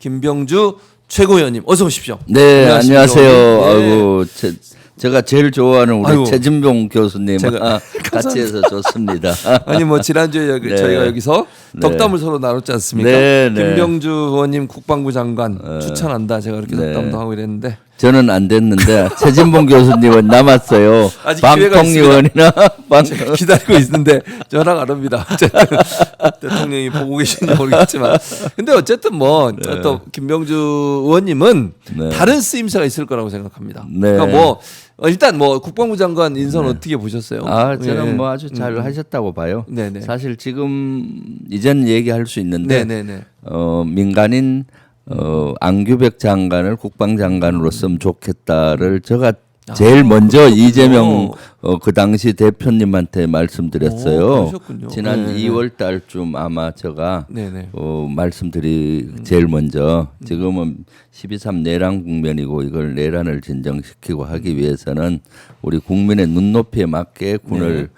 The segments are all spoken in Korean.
김병주 최고위원님 어서 오십시오. 네, 안녕하세요. 네. 아이고, 제가 제일 좋아하는 우리 아이고. 최진봉 교수님 제가- 같이 해서 좋습니다. 아니 뭐 지난주에 네. 저희가 여기서 네. 덕담을 서로 나눴지 않습니까? 네, 네. 김병주 의원님 국방부 장관 추천한다. 제가 그렇게 네. 덕담도 하고 이랬는데 저는 안 됐는데 최진봉 교수님은 남았어요. 아직 기회가 방통위원이나 제가 기다리고 있는데 전화가 안 옵니다. 어쨌든 대통령이 보고 계신지 모르겠지만, 근데 어쨌든 뭐 또 김병주 의원님은 네. 다른 쓰임새가 있을 거라고 생각합니다. 네. 그러니까 뭐 일단 뭐 국방부 장관 인선 어떻게 보셨어요? 저는 예. 뭐 아주 잘 하셨다고 봐요. 네네. 사실 지금 이제는 얘기할 수 있는데 네네네. 민간인 안규백 장관을 국방장관으로 쓰면 좋겠다를 제가 제일 먼저 이재명 그 당시 대표님한테 말씀드렸어요. 그러셨군요. 지난 네네. 2월 달쯤 아마 제가 네네. 제일 먼저 지금은 12.3 내란 국면이고 이걸 내란을 진정시키고 하기 위해서는 우리 국민의 눈높이에 맞게 군을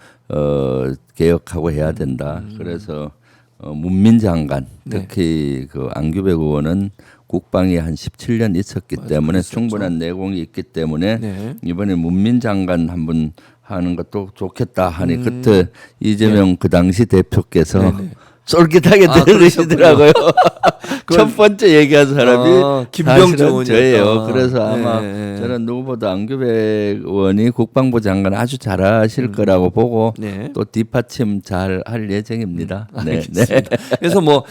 개혁하고 해야 된다. 그래서 문민 장관 특히 그 안규백 의원은 국방에 한 17년 있었기 때문에 그랬었죠. 충분한 내공이 있기 때문에 네. 이번에 문민 장관 한번 하는 것도 좋겠다 하니 그때 이재명 그 당시 대표께서 네네. 쫄깃하게 아, 들으시더라고요. 첫 번째 얘기한 사람이 김병주 사실은 의원이었다. 저예요. 그래서 아마 네. 저는 누구보다 안규백 의원이 국방부 장관 아주 잘하실 거라고 보고 네. 또 뒷받침 잘 할 예정입니다. 네. 알겠습니다. 그래서 뭐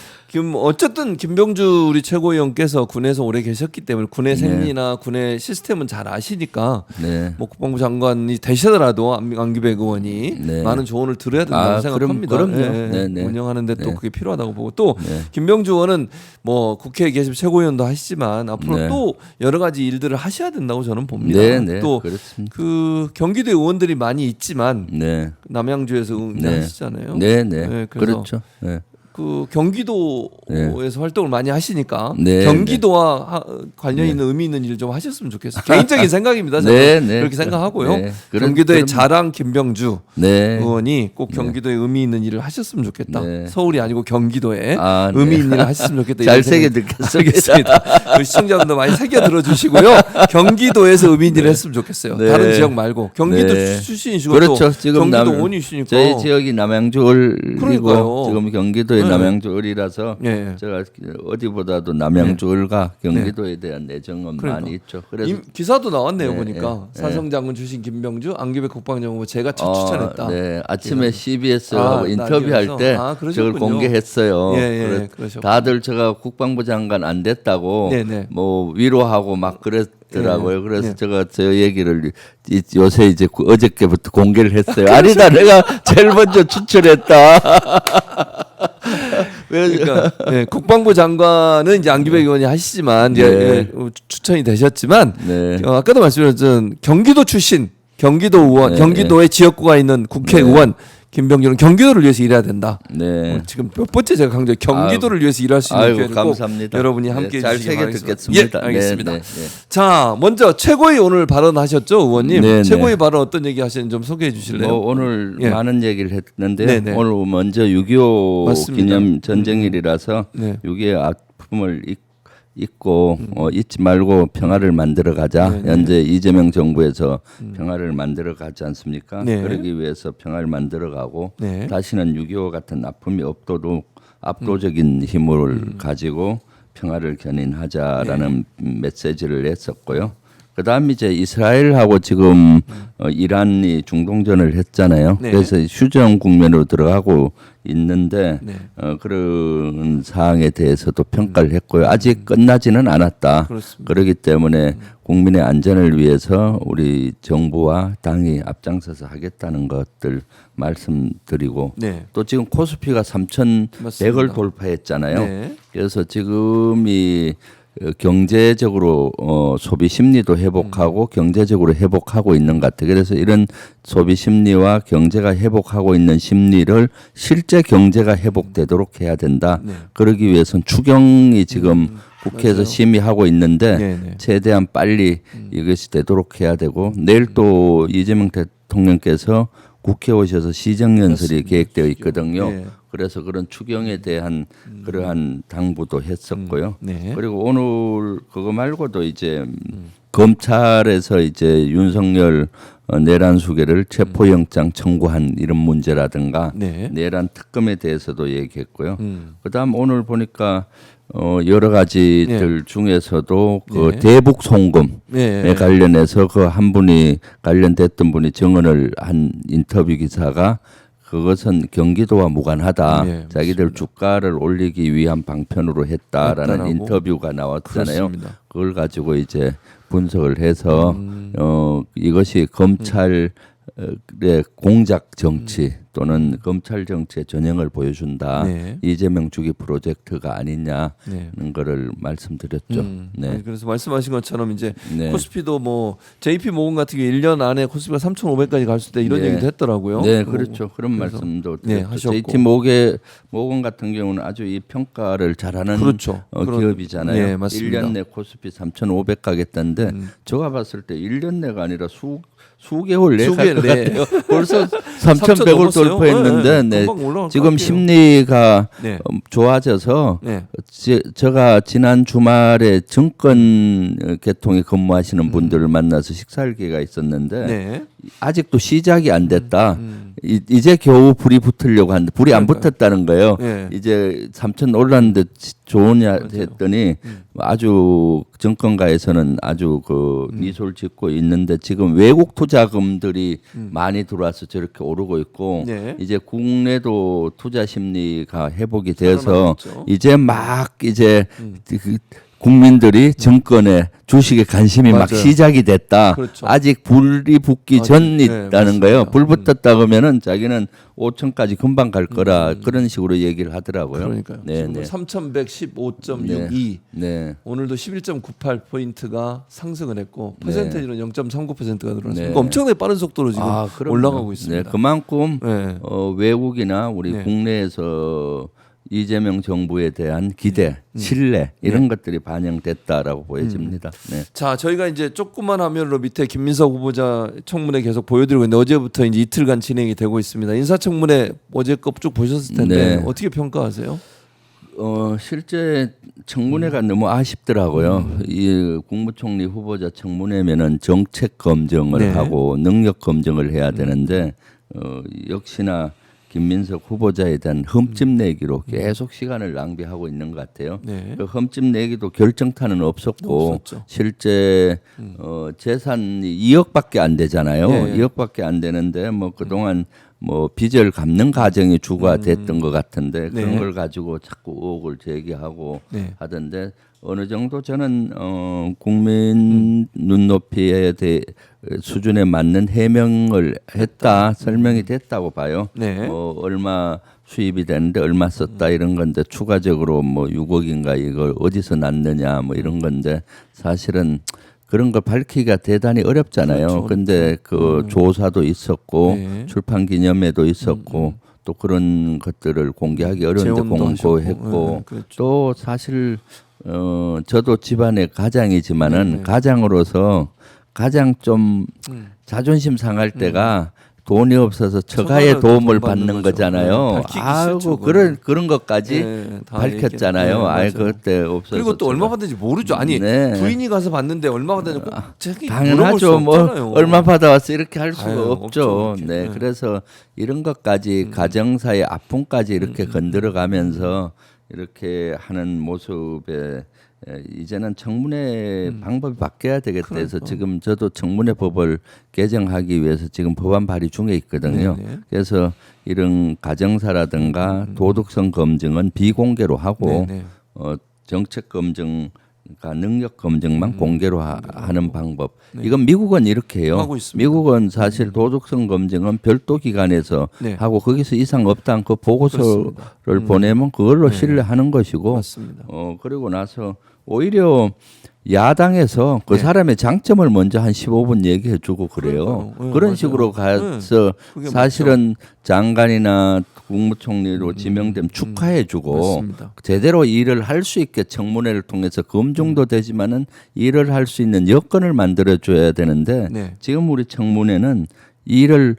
어쨌든 김병주 우리 최고위원께서 군에서 오래 계셨기 때문에 군의 생리나 군의 시스템은 잘 아시니까 네. 뭐 국방부 장관이 되시더라도 안규백 의원이 네. 많은 조언을 들어야 된다고 생각합니다. 그럼요. 예, 네, 네. 운영하는데 또 네. 그게 필요하다고 보고 또 김병주 의원은 뭐 국회에 계시면 최고위원도 하시지만 앞으로 네. 또 여러 가지 일들을 하셔야 된다고 저는 봅니다. 네, 네. 또 그렇습니다. 그 경기도 의원들이 많이 있지만 네. 남양주에서 네. 하시잖아요. 네, 네. 네, 그래서 그렇죠. 네. 그 경기도에서 활동을 많이 하시니까 네, 경기도와 관련 있는 의미 있는 일 좀 하셨으면 좋겠어요. 개인적인 생각입니다. 저는 네, 네. 그렇게 생각하고요. 네, 경기도의 그럼- 자랑 김병주 네. 의원이 꼭 경기도에 의미 있는 일을 하셨으면 좋겠다. 네. 서울이 아니고 경기도에 아, 네. 의미 있는 일을 하셨으면 좋겠다. 잘 이런 생각- 새겨 듣겠습니다. 알겠습니다. 우리 시청자분들 많이 새겨 들어주시고요. 경기도에서 의미 있는 일을 했으면 좋겠어요. 네. 다른 지역 말고 경기도 네. 출신이시고 그렇죠. 또 지금 경기도 의원이시니까 저희 지역이 남양주을이고 그러니까요. 지금 경기도의 네. 남양주을이라서 예. 제가 어디보다도 남양주을과 경기도에 대한 내정은 그러니까. 많이 있죠. 그래서 기사도 나왔네요. 네, 보니까 네, 사성장군 출신 김병주, 안규백 국방장관 후보 제가 추천했다. 네, 아침에 CBS하고 아, 인터뷰할 라디오에서? 때 아, 그러셨군요. 저걸 공개했어요. 예, 예, 그래서 그러셨군요. 다들 제가 국방부 장관 안 됐다고 네, 네. 뭐 위로하고 막 그랬더라고요. 네, 그래서 네. 제가 저 얘기를 요새 이제 어저께부터 공개를 했어요. 아니다, 내가 제일 먼저 추천했다. 그러니까 예, 국방부 장관은 이제 안규백 의원이 하시지만 이제 네. 예, 추천이 되셨지만 네. 아까도 말씀드렸던 경기도 출신 경기도 의원, 네, 경기도에 지역구가 있는 국회의원 김병주는 경기도를 위해서 일해야 된다. 네. 지금 몇 번째 제가 강조해 경기도를 위해서 일할 수 있는 아이고, 기회를 꼭 감사합니다. 여러분이 함께 잘 해주시기 새겨 바라겠습니다. 듣겠습니다. 예, 알겠습니다. 네, 네, 자, 먼저 최고위 오늘 발언하셨죠, 의원님? 네, 최고위 네. 발언 어떤 얘기 하시는지 좀 소개해 주실래요? 뭐 오늘 예. 많은 얘기를 했는데 네, 네. 오늘 먼저 6.25 맞습니다. 기념 전쟁일이라서 네. 6.25 아픔을 잊고 잊지 말고 평화를 만들어 가자. 네, 네. 현재 이재명 정부에서 평화를 만들어 가지 않습니까? 네. 그러기 위해서 평화를 만들어 가고 네. 다시는 6.25 같은 아픔이 없도록 압도적인 힘을 가지고 평화를 견인하자라는 메시지를 냈었고요. 그다음 이제 이스라엘하고 지금 이란이 중동전을 했잖아요. 네. 그래서 휴전 국면으로 들어가고 있는데 네. 그런 사항에 대해서도 평가를 했고요. 아직 끝나지는 않았다. 그렇습니다. 그렇기 때문에 국민의 안전을 위해서 우리 정부와 당이 앞장서서 하겠다는 것들 말씀드리고 네. 또 지금 코스피가 3,100을 맞습니다. 돌파했잖아요. 네. 그래서 지금이 경제적으로 소비 심리도 회복하고 경제적으로 회복하고 있는 것 같아요. 그래서 이런 소비 심리와 경제가 회복하고 있는 심리를 실제 경제가 회복되도록 해야 된다. 네. 그러기 위해서는 추경이 지금 국회에서 맞아요. 심의하고 있는데 네, 네. 최대한 빨리 이것이 되도록 해야 되고 내일 또 이재명 대통령께서 국회 오셔서 시정연설이 그렇습니다. 계획되어 있거든요. 네. 그래서 그런 추경에 대한 그러한 당부도 했었고요. 네. 그리고 오늘 그거 말고도 이제 검찰에서 이제 윤석열 내란 수계를 체포영장 청구한 이런 문제라든가 네. 내란 특검에 대해서도 얘기했고요. 음. 그다음 오늘 보니까 여러 가지들 중에서도 그 네. 대북 송금에 네. 관련해서 그 한 분이 관련됐던 분이 증언을 한 인터뷰 기사가 그것은 경기도와 무관하다. 네, 자기들 맞습니다. 주가를 올리기 위한 방편으로 했다라는 했다라고? 인터뷰가 나왔잖아요. 그렇습니다. 그걸 가지고 이제 분석을 해서 이것이 검찰의 공작 정치 또는 검찰 정치의 전형을 보여준다. 네. 이재명 주기 프로젝트가 아니냐는 네. 거를 말씀드렸죠. 네. 아니, 그래서 말씀하신 것처럼 이제 네. 코스피도 뭐 JP 모건 같은 경우 1년 안에 코스피가 3,500까지 갈 수 있다 이런 네. 얘기도 했더라고요. 네, 그렇죠. 그런 그래서, 말씀도 네, 드렸죠. 하셨고. JT 모건 같은 경우는 아주 이 평가를 잘하는 그렇죠. 그런- 기업이잖아요. 네, 맞습니다. 1년 내 코스피 3,500 가겠다는데 제가 봤을 때 1년 내가 아니라 수개월 내 갈 것 네. 같아요. 벌써 3,100을 넘었어요. 돌파했는데 네, 네, 금방 올라갈 것 지금 같아요. 심리가 네. 좋아져서 네. 제가 지난 주말에 정권 계통에 근무하시는 분들을 만나서 식사할 기회가 있었는데 네. 아직도 시작이 안 됐다. 이제 겨우 불이 붙으려고 하는데 불이 안 그러니까요. 붙었다는 거예요. 네. 이제 3천 올랐는데 좋으냐 했더니 아주 정권가에서는 아주 그 미소를 짓고 있는데 지금 외국 투자금들이 많이 들어와서 저렇게 오르고 있고 네. 이제 국내도 투자 심리가 회복이 되어서 살아나겠죠. 이제 막 이제 그 국민들이 정권에 주식에 관심이 막 맞아요. 시작이 됐다. 그렇죠. 아직 불이 붙기 아직, 전이라는 맞습니다. 거예요. 불 붙었다 그러면은 자기는 5천까지 금방 갈 거라 그런 식으로 얘기를 하더라고요. 그러니까요. 네, 지금 네. 3,115.62 네. 오늘도 11.98 포인트가 상승을 했고 네. 퍼센테이지는 0.39%가 늘어났습니다. 네. 그러니까 엄청나게 빠른 속도로 지금 그럼요. 올라가고 있습니다. 네, 그만큼 네. 외국이나 우리 네. 국내에서 이재명 정부에 대한 기대, 신뢰 이런 것들이 반영됐다라고 보여집니다. 네. 자, 저희가 이제 조그만 화면으로 밑에 김민석 후보자 청문회 계속 보여드리고 있는데 어제부터 이제 이틀간 진행이 되고 있습니다. 인사청문회 어제 거 쭉 보셨을 텐데 네. 어떻게 평가하세요? 실제 청문회가 너무 아쉽더라고요. 이 국무총리 후보자 청문회면은 정책 검증을 네. 하고 능력 검증을 해야 되는데 역시나 김민석 후보자에 대한 흠집 내기로 계속 시간을 낭비하고 있는 것 같아요. 네. 그 흠집 내기도 결정타는 없었고 없었죠. 실제 재산이 2억밖에 안 되잖아요. 네. 2억밖에 안 되는데 뭐 그동안 뭐 빚을 갚는 과정이 주가 됐던 것 같은데 그런 네. 걸 가지고 자꾸 의혹을 제기하고 네. 하던데 어느 정도 저는 국민 눈높이에 수준에 맞는 해명을 했다 설명이 됐다고 봐요. 네. 얼마 수입이 되는데 얼마 썼다 이런 건데 추가적으로 뭐 6억인가 이걸 어디서 났느냐 뭐 이런 건데 사실은 그런 걸 밝히기가 대단히 어렵잖아요. 그렇죠. 근데 그 조사도 있었고 네. 출판 기념회도 있었고 또 그런 것들을 공개하기 어려운데 재혼도 공고했고 하셨고. 네, 그렇죠. 또 사실 저도 집안의 가장이지만은 네. 가장으로서 가장 좀 자존심 상할 때가 돈이 없어서 처가의 처가를 도움을 돈 받는 받는 거죠. 거잖아요. 네, 밝히기 아이고 싫죠, 그런 것까지 네, 다 밝혔잖아요. 얘기했- 네, 아예 맞아요. 그때 없어서 그리고 또 얼마 받는지 모르죠. 아니 네. 부인이 가서 받는데 얼마 받는지 꼭 자기 물어볼 수 당연하죠. 뭐 없잖아요. 얼마 받아왔어 이렇게 할 수가 아유, 없죠. 없죠, 이렇게. 네, 네. 그래서 이런 것까지 가정사의 아픔까지 이렇게 건드려가면서 이렇게 하는 모습에 이제는 청문회 방법이 바뀌어야 되겠다 해서 그러니까. 지금 저도 청문회 법을 개정하기 위해서 지금 법안 발의 중에 있거든요. 네네. 그래서 이런 가정사라든가 도덕성 검증은 비공개로 하고 네네. 정책 검증 그러니까 능력 검증만 공개로 하는 방법. 이건 미국은 이렇게 해요. 하고 있습니다. 미국은 사실 도덕성 검증은 별도 기관에서 네. 하고 거기서 이상 없다는 그 보고서를 그렇습니다. 보내면 그걸로 신뢰하는 것이고 맞습니다. 그리고 나서 오히려 야당에서 그 네. 사람의 장점을 먼저 한 15분 얘기해 주고 그래요. 그러니까요. 네, 그런 맞아요. 식으로 가서 그게 사실은 장관이나 국무총리로 지명되면 축하해 주고 맞습니다. 제대로 일을 할 수 있게 청문회를 통해서 검증도 되지만은 일을 할 수 있는 여건을 만들어 줘야 되는데 네. 지금 우리 청문회는 일을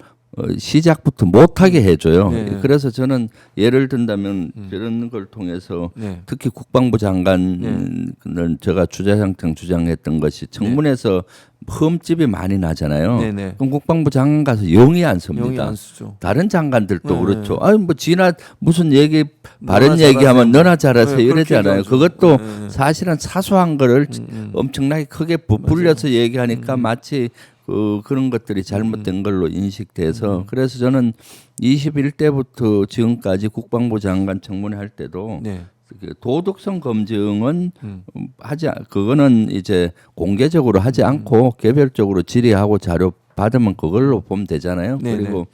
시작부터 못하게 해줘요. 네. 그래서 저는 예를 든다면 이런 걸 통해서 네. 특히 국방부 장관은 제가 주자장창 주장했던 것이 청문회에서 흠집이 많이 나잖아요. 네, 네. 그럼 국방부 장관 가서 영이 안 씁니다. 영이 안 쓰죠. 다른 장관들도 네. 그렇죠. 아니 뭐 지나 무슨 얘기 바른 너나 얘기하면 잘하세요. 너나 잘하세요 네, 이러잖아요. 그렇게 그것도 얘기하죠. 사실은 사소한 거를 엄청나게 크게 부풀려서 얘기하니까 마치 그런 것들이 잘못된 걸로 인식돼서 그래서 저는 21대부터 지금까지 국방부 장관 청문회 할 때도 네. 그 도덕성 검증은 그거는 이제 공개적으로 하지 않고 개별적으로 질의하고 자료 받으면 그걸로 보면 되잖아요. 네네. 그리고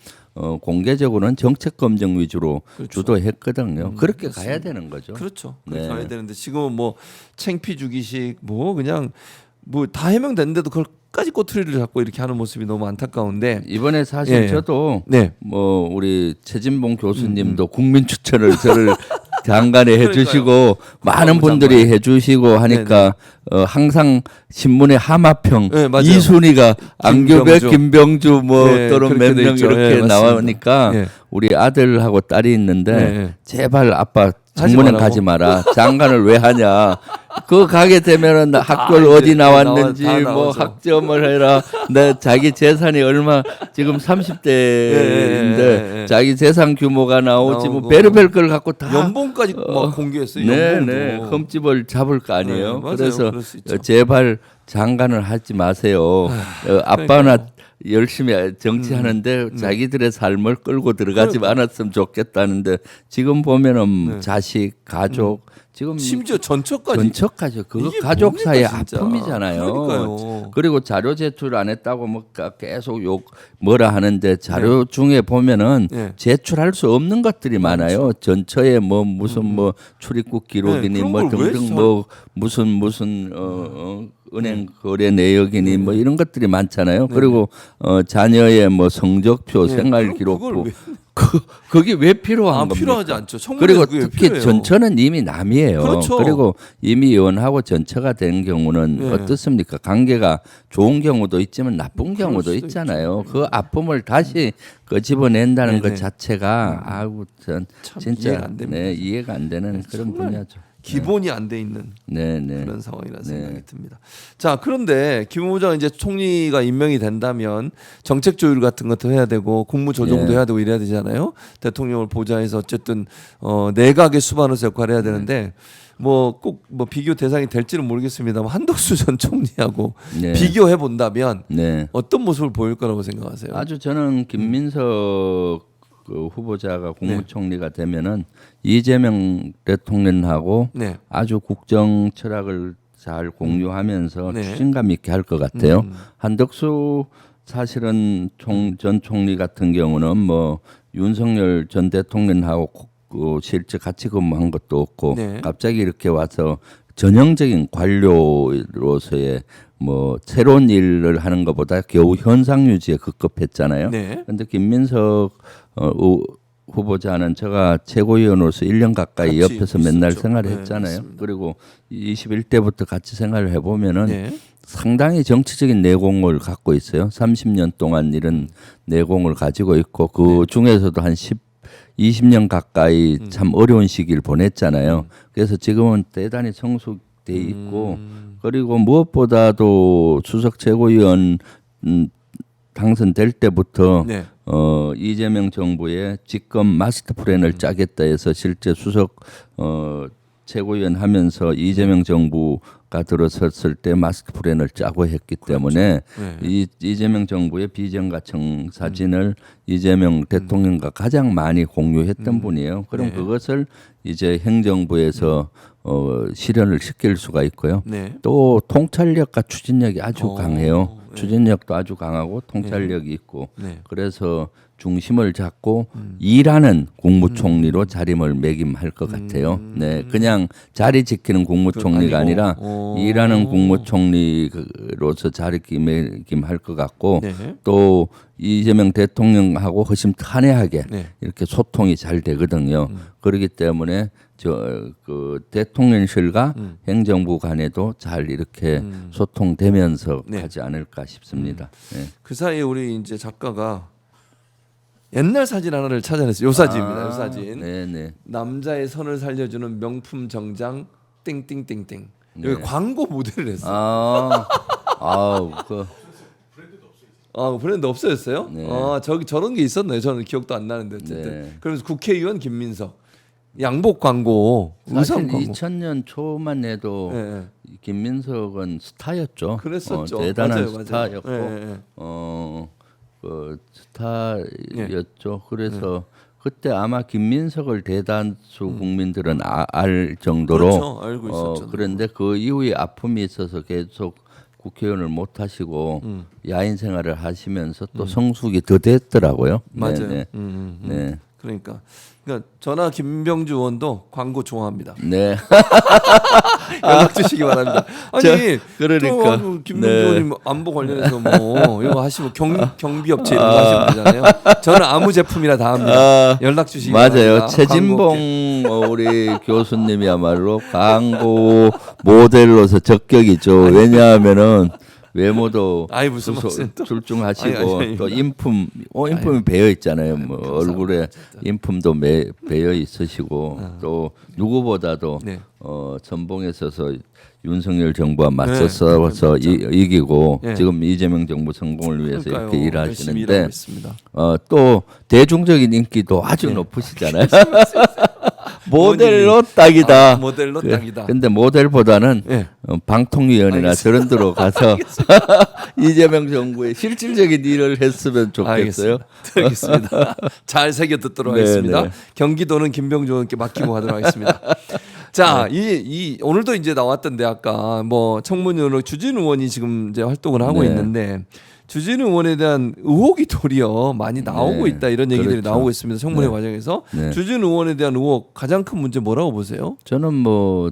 공개적으로는 정책 검증 위주로 그렇죠. 주도했거든요. 그렇게 그렇습니다. 가야 되는 거죠. 그렇죠. 그렇게 네. 가야 되는데 지금은 뭐 챙피 주기식 뭐 그냥 뭐 다 해명됐는데도 그걸까지 꼬투리를 잡고 이렇게 하는 모습이 너무 안타까운데 이번에 사실 예. 저도 네. 뭐 우리 최진봉 교수님도 국민 추천을 저를 장관에 해주시고 많은 분들이 장관에. 해주시고 하니까 항상 신문에 하마평 네, 맞아요. 이순희가 안규백, 김병주. 김병주 뭐 네, 또는 그렇게 몇 돼 명 있죠. 이렇게 네, 맞습니다. 나오니까 네. 우리 아들하고 딸이 있는데 네. 제발 아빠 하지 청문회 말라고? 가지 마라. 장관을 왜 하냐. 그거 가게 되면은 학교를 이제 어디 나왔는지 다 뭐 나오죠. 학점을 해라. 내 자기 재산이 얼마 지금 30대인데 예. 자기 재산 규모가 나오지 뭐 나오고. 별의별 걸 갖고 다 연봉까지 막 공개했어요. 네, 연봉도. 네. 흠집을 잡을 거 아니에요. 네, 맞아요. 그래서 그럴 수 있죠. 제발 장관을 하지 마세요. 아빠나 열심히 정치하는데 자기들의 삶을 끌고 들어가지 않았으면 좋겠다는데 지금 보면은 자식, 가족 지금 심지어 전처까지 전처까지 그거 이게 가족 뭡니까, 사이의 진짜. 아픔이잖아요. 그러니까요. 그리고 자료 제출 안 했다고 뭐 계속 욕 뭐라 하는데 자료 중에 보면은 네. 제출할 수 없는 것들이 많아요. 전처에 뭐 무슨 뭐 출입국 기록이니 네, 그런 뭐 걸왜 등등 뭐 무슨 은행 거래 내역이니 뭐 이런 것들이 많잖아요. 그리고 자녀의 뭐 성적표, 네, 생활 그럼 기록부 그걸 왜- 그게 왜 필요한 겁니까? 필요하지 않죠. 청문회에서 그리고 그게 왜 특히 필요해요? 전처는 이미 남이에요. 그렇죠. 그리고 이미 의원하고 전처가 된 경우는 네. 어떻습니까? 관계가 좋은 경우도 있지만 나쁜 그럴 경우도 수도 있잖아요. 그 아픔을 다시 끄집어낸다는 네네. 것 자체가 아우 전 참 진짜 이해가 안 됩니다. 이해가 안 되는 그런 정말 분야죠. 기본이 안 돼 있는 네, 네. 그런 상황이라는 생각이 듭니다. 자, 그런데 김 후보자가 이제 총리가 임명이 된다면 정책 조율 같은 것도 해야 되고 국무 조정도 예. 해야 되고 이래야 되잖아요. 대통령을 보좌해서 어쨌든 내각의 수반으로서 역할을 해야 되는데 뭐 꼭 뭐 비교 대상이 될지는 모르겠습니다만 한덕수 전 총리하고 네. 비교해 본다면 네. 어떤 모습을 보일 거라고 생각하세요? 아주 저는 김민석 그 후보자가 국무총리가 되면은 이재명 대통령하고 네. 아주 국정 철학을 잘 공유하면서 네. 추진감 있게 할 것 같아요. 한덕수 사실은 전 총리 같은 경우는 뭐 윤석열 전 대통령하고 실제 같이 근무한 것도 없고 네. 갑자기 이렇게 와서 전형적인 관료로서의 뭐 새로운 일을 하는 것보다 겨우 현상 유지에 급급했잖아요. 네. 그런데 김민석 후보자는 제가 최고위원으로서 1년 가까이 같이 옆에서 맨날 있었죠. 생활했잖아요. 네, 맞습니다. 그리고 21대부터 같이 생활을 해보면은 네. 상당히 정치적인 내공을 갖고 있어요. 30년 동안 이런 내공을 가지고 있고 그 중에서도 한 20년 가까이 참 어려운 시기를 보냈잖아요. 그래서 지금은 대단히 성숙돼 있고 그리고 무엇보다도 수석 최고위원 당선될 때부터 네. 이재명 정부의 집권 마스터 플랜을 짜겠다 해서 실제 수석 최고위원 하면서 이재명 정부가 들어섰을 때 마스터 플랜을 짜고 했기 때문에 네. 이재명 정부의 비전가청 사진을 이재명 대통령과 가장 많이 공유했던 분이에요. 그럼 네. 그것을 이제 행정부에서 실현을 시킬 수가 있고요. 네. 또 통찰력과 추진력이 아주 강해요. 네. 추진력도 아주 강하고 통찰력이 있고 네. 그래서 중심을 잡고 일하는 국무총리로 자리매김할 것 같아요. 네, 그냥 자리 지키는 국무총리가 아니고. 아니라 일하는 국무총리로서 자리매김할 것 같고 네. 또 이재명 대통령하고 훨씬 탄회하게 네. 이렇게 소통이 잘 되거든요. 그렇기 때문에 그 대통령실과 행정부 간에도 잘 이렇게 소통되면서 네. 가지 않을까 싶습니다. 네. 그 사이에 우리 이제 작가가 옛날 사진 하나를 찾아냈어요. 요 사진입니다. 요 사진. 네네. 남자의 선을 살려주는 명품 정장 땡땡땡땡. 네. 여기 광고 모델을 했어요. 아우 그 브랜드 없어졌어요? 네. 저기 저런 게 있었나요? 저는 기억도 안 나는데 어쨌든. 네. 그러면서 국회의원 김민석 양복 광고, 사실 의상 광고. 2000년 초만 해도 네. 김민석은 스타였죠. 그랬었죠. 대단한 맞아요. 스타였고 네. 그 스타였죠. 그래서 그때 아마 김민석을 대다수 국민들은 알 정도로 그렇죠. 알고 있었죠. 그런데 그 이후에 아픔이 있어서 계속 국회의원을 못 하시고 야인 생활을 하시면서 또 성숙이 더 됐더라고요. 맞아요. 네. 네. 그러니까 저나 김병주 의원도 광고 좋아합니다. 네. 연락 주시기 바랍니다. 아니 그러니까. 또 김병주 의원님 안보 관련해서 뭐 이거 하시면 경비 업체 이런 거 하시면 되잖아요. 저는 아무 제품이나 다 합니다. 연락 주시기 맞아요. 바랍니다. 최진봉 우리 교수님이야말로 광고 모델로서 적격이죠. 왜냐하면은 외모도 아이, 무슨 말씀 또. 출중하시고 아니, 또 인품이 배어 있잖아요. 뭐 얼굴에 인품도 배어 있으시고 또 누구보다도 네. 전봉에 서서 윤석열 정부와 맞서 네, 싸워서 이기고 네. 지금 이재명 정부 성공을 위해서 그러니까요. 이렇게 열심히 일하시는데 일하고 있습니다. 또 대중적인 인기도 아주 높으시잖아요. 모델로 의원님이. 딱이다. 모델로 딱이다. 근데 모델보다는 네. 방통위원회나 저런 데로 가서 이재명 정부의 실질적인 일을 했으면 좋겠어요. 알겠습니다. 잘 새겨 듣도록 네, 하겠습니다. 네. 경기도는 김병주 의원께 맡기고 가도록 하겠습니다. 자, 이 오늘도 이제 나왔던데 아까 뭐 청문회로 주진우 의원이 지금 이제 활동을 하고 네. 있는데 주진우 의원에 대한 의혹이 도리어 많이 나오고 네, 있다 이런 얘기들이 그렇죠. 나오고 있습니다. 청문회 네. 과정에서 네. 주진우 의원에 대한 의혹 가장 큰 문제 뭐라고 보세요? 저는 뭐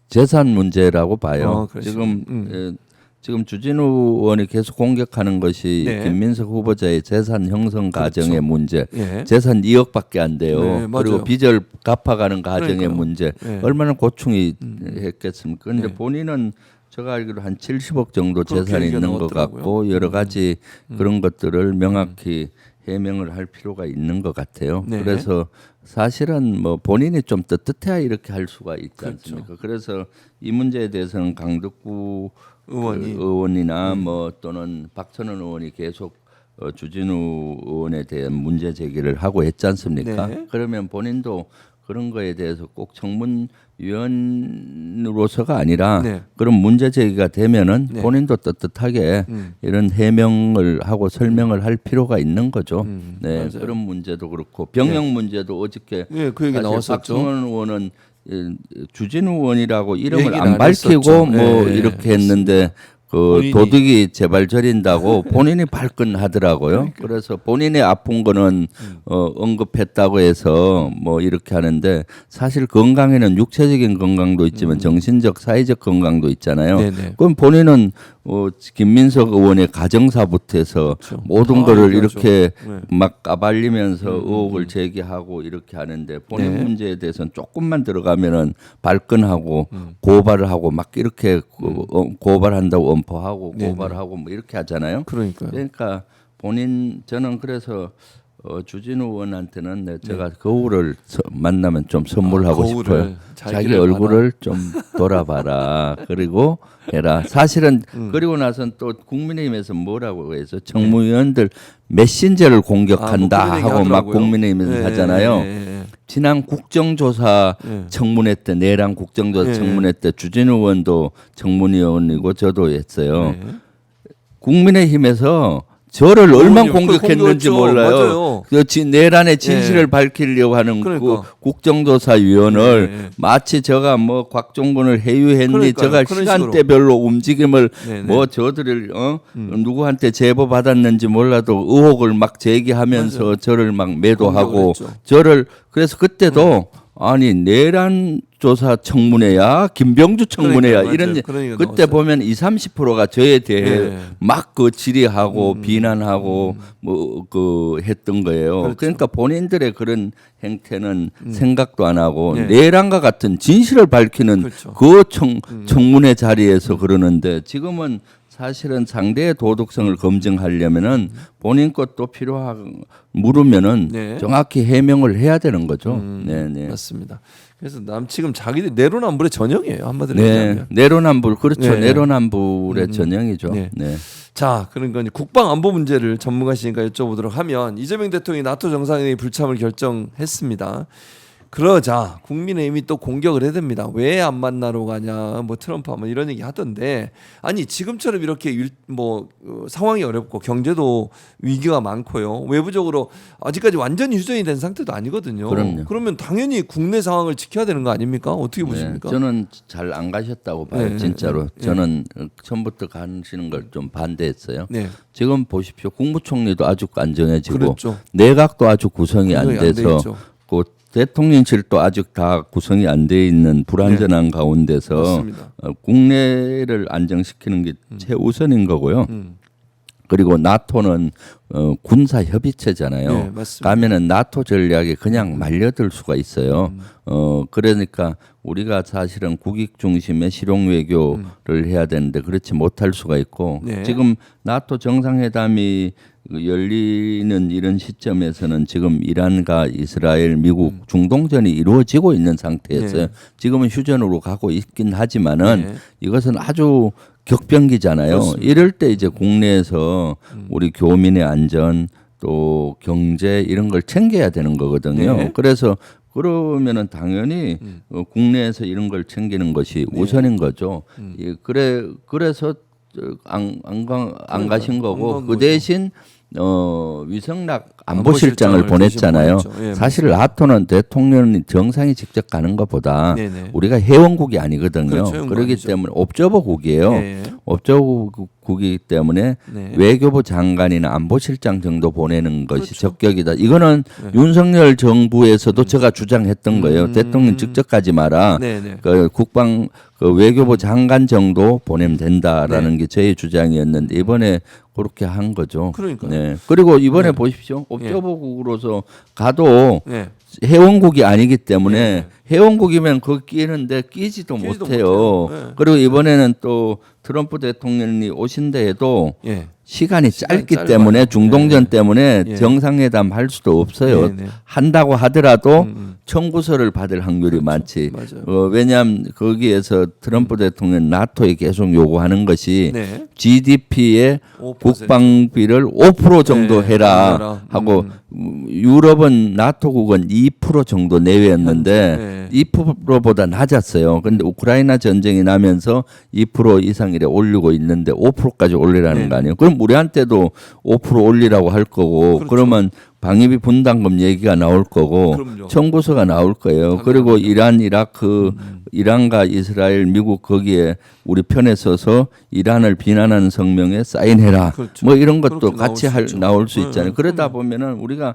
재산 문제라고 봐요. 그러시군요. 지금 주진우 의원이 계속 공격하는 것이 네. 김민석 후보자의 재산 형성 과정의 그렇죠. 문제. 예. 재산 2억밖에 안 돼요. 네, 맞아요. 그리고 빚을 갚아가는 과정의 그러니까요. 문제. 네. 얼마나 고충이 했겠습니까? 그런데 네. 본인은 제가 알기로 한 70억 정도 그렇게 재산이 얘기가 있는 것 나왔더라고요. 같고 여러 가지 그런 것들을 명확히 해명을 할 필요가 있는 것 같아요. 네. 그래서 사실은 뭐 본인이 좀 떳떳해야 이렇게 할 수가 있지 그렇죠. 않습니까? 그래서 이 문제에 대해서는 강덕구 의원이나 뭐 또는 박찬원 의원이 계속 주진우 의원에 대한 문제 제기를 하고 했지 않습니까? 네. 그러면 본인도 그런 거에 대해서 꼭 청문위원으로서가 아니라 네. 그런 문제 제기가 되면은 네. 본인도 떳떳하게 이런 해명을 하고 설명을 할 필요가 있는 거죠. 네, 맞아요. 그런 문제도 그렇고 병역 문제도 어저께 네, 그 얘기 사실 나왔었죠. 박성원 의원은 주진우 의원이라고 이름을 얘기를 안 안 밝히고 했었죠. 뭐 네, 이렇게 했는데 그 본인이- 도둑이 제발 저린다고 본인이 발끈하더라고요. 그래서 본인의 아픈 거는 언급했다고 해서 뭐 이렇게 하는데 사실 건강에는 육체적인 건강도 있지만 정신적, 사회적 건강도 있잖아요. 네네. 그럼 본인은 김민석 의원의 가정사부터 해서 그렇죠. 모든 다 거를 얘기하죠. 이렇게 네. 막 까발리면서 의혹을 제기하고 이렇게 하는데 본인 네. 문제에 대해서는 조금만 들어가면은 발끈하고 고발을 하고 막 이렇게 고발한다고 엄포하고 네네. 고발하고 뭐 이렇게 하잖아요. 그러니까요. 그러니까 저는 그래서 주진우 의원한테는 제가 거울을 만나면 좀 선물하고 거울을 싶어요. 자기 자기를 얼굴을 좀 돌아봐라. 그리고 해라. 사실은 그리고 나선 또 국민의힘에서 뭐라고 해서 청문위원들 메신저를 공격한다 뭐 그런 얘기 하고 막 하더라고요. 국민의힘에서 네, 하잖아요. 네, 네. 지난 국정조사 청문회 때 내란 국정조사 네. 청문회 때 주진우 의원도 청문위원이고 저도 했어요. 네. 국민의힘에서 저를 얼마나 그걸 공격했는지 공격했죠. 몰라요. 맞아요. 내란의 진실을 밝히려고 하는 그러니까. 그 국정조사위원을 네. 마치 저가 뭐 곽종근을 해유했니 그러니까요. 저가 그런 시간대별로 움직임을 네, 네. 뭐 저들을 누구한테 제보 받았는지 몰라도 의혹을 막 제기하면서 저를 막 매도하고 공격을 했죠. 저를 그래서 그때도 아니 내란 조사 청문회야 김병주 청문회야 그러니까, 이런 맞아요. 그러니까 그때 나왔어요. 보면 20-30%가 저에 대해 네. 막 그 질의하고 비난하고 뭐 그 했던 거예요. 그렇죠. 그러니까 본인들의 그런 행태는 생각도 안 하고 네. 내란과 같은 진실을 밝히는 그렇죠. 그 청문회 자리에서 그러는데 지금은 사실은 상대의 도덕성을 검증하려면은 본인 것도 필요하고 물으면은 네. 정확히 해명을 해야 되는 거죠. 네, 네. 맞습니다. 그래서 지금 자기들 내로남불의 전형이에요. 한마디로 네, 얘기하면. 내로남불 그렇죠. 네. 내로남불의 전형이죠. 네. 네. 자, 그러니까 이제 국방 안보 문제를 전문가시니까 여쭤보도록 하면 이재명 대통령이 나토 정상회의 불참을 결정했습니다. 그러자 국민의힘이 또 공격을 해야 됩니다. 왜 안 만나러 가냐, 뭐 트럼프 뭐 이런 얘기 하던데, 아니 지금처럼 이렇게 상황이 어렵고 경제도 위기가 많고요. 외부적으로 아직까지 완전히 휴전이 된 상태도 아니거든요. 그럼요. 그러면 당연히 국내 상황을 지켜야 되는 거 아닙니까? 어떻게 보십니까? 저는 잘 안 가셨다고 봐요. 네, 진짜로. 네, 네. 저는 처음부터 가시는 걸 좀 반대했어요. 네, 지금 보십시오. 국무총리도 아주 안정해지고 그렇죠. 내각도 아주 구성이 안 구성이 안 돼 돼서 있죠. 그 대통령실도 아직 다 구성이 안 돼 있는 불안전한 가운데서 맞습니다. 국내를 안정시키는 게 최우선인 거고요. 그리고 나토는 군사 협의체잖아요. 네, 맞습니다. 가면은 나토 전략에 그냥 말려들 수가 있어요. 그러니까 우리가 사실은 국익 중심의 실용 외교를 해야 되는데 그렇지 못할 수가 있고 네. 지금 나토 정상회담이 열리는 이런 시점에서는 지금 이란과 이스라엘, 미국 중동전이 이루어지고 있는 상태에서 네. 지금은 휴전으로 가고 있긴 하지만은 네. 이것은 아주 격변기잖아요. 그렇습니다. 이럴 때 이제 국내에서 우리 교민의 안전 또 경제 이런 걸 챙겨야 되는 거거든요. 네. 그래서 그러면은 당연히 국내에서 이런 걸 챙기는 것이 네. 우선인 거죠. 예, 그래서 안 가신 거고 안 그 간 대신 위성락 안보실장을 안보실장을 보냈잖아요. 대신 보냈죠. 예, 사실 나토는 대통령이 정상이 직접 가는 것보다 네네. 우리가 회원국이 아니거든요. 그렇죠, 회원국 그렇기 아니죠. 때문에 옵저버국이에요. 네. 옵저버국이기 때문에 네. 외교부 장관이나 안보실장 정도 보내는 것이 그렇죠. 적격이다. 이거는 윤석열 정부에서도 제가 주장했던 거예요. 대통령 직접 가지 마라. 네네. 그 국방 그 외교부 장관 정도 보내면 된다라는 게 저의 주장이었는데 이번에 그렇게 한 거죠. 그러니까요. 네. 그리고 이번에 네. 보십시오. 옵저버국으로서 가도 네. 회원국이 아니기 때문에 네. 회원국이면 거기 끼는데 끼지도 끼지도 못해요. 못해요. 네. 그리고 이번에는 또 트럼프 대통령이 오신다 해도 예. 시간이 시간이 짧기 짧아요. 때문에 중동전 네. 때문에 예. 정상회담 할 수도 없어요. 네, 네. 한다고 하더라도 청구서를 받을 확률이 많지. 맞아요. 왜냐하면 거기에서 트럼프 대통령 나토에 계속 요구하는 것이 네. GDP의 5%. 국방비를 5% 정도 네, 해라 해라. 하고 유럽은 나토국은 2% 정도 내외였는데 네. 2%보다 낮았어요. 근데 우크라이나 전쟁이 나면서 2% 이상이래 올리고 있는데 5%까지 올리라는 네. 거 아니에요. 그럼 우리한테도 5% 올리라고 할 거고 그렇죠. 그러면 방위비 분담금 얘기가 나올 거고 그럼요. 청구서가 나올 거예요. 그리고 이란, 이라크, 이란과 이스라엘, 미국 거기에 우리 편에 서서 이란을 비난하는 성명에 사인해라. 그렇죠. 뭐 이런 것도 그렇게 같이 나올 수 있죠. 나올 수 네, 있잖아요. 네. 그러다 보면은 우리가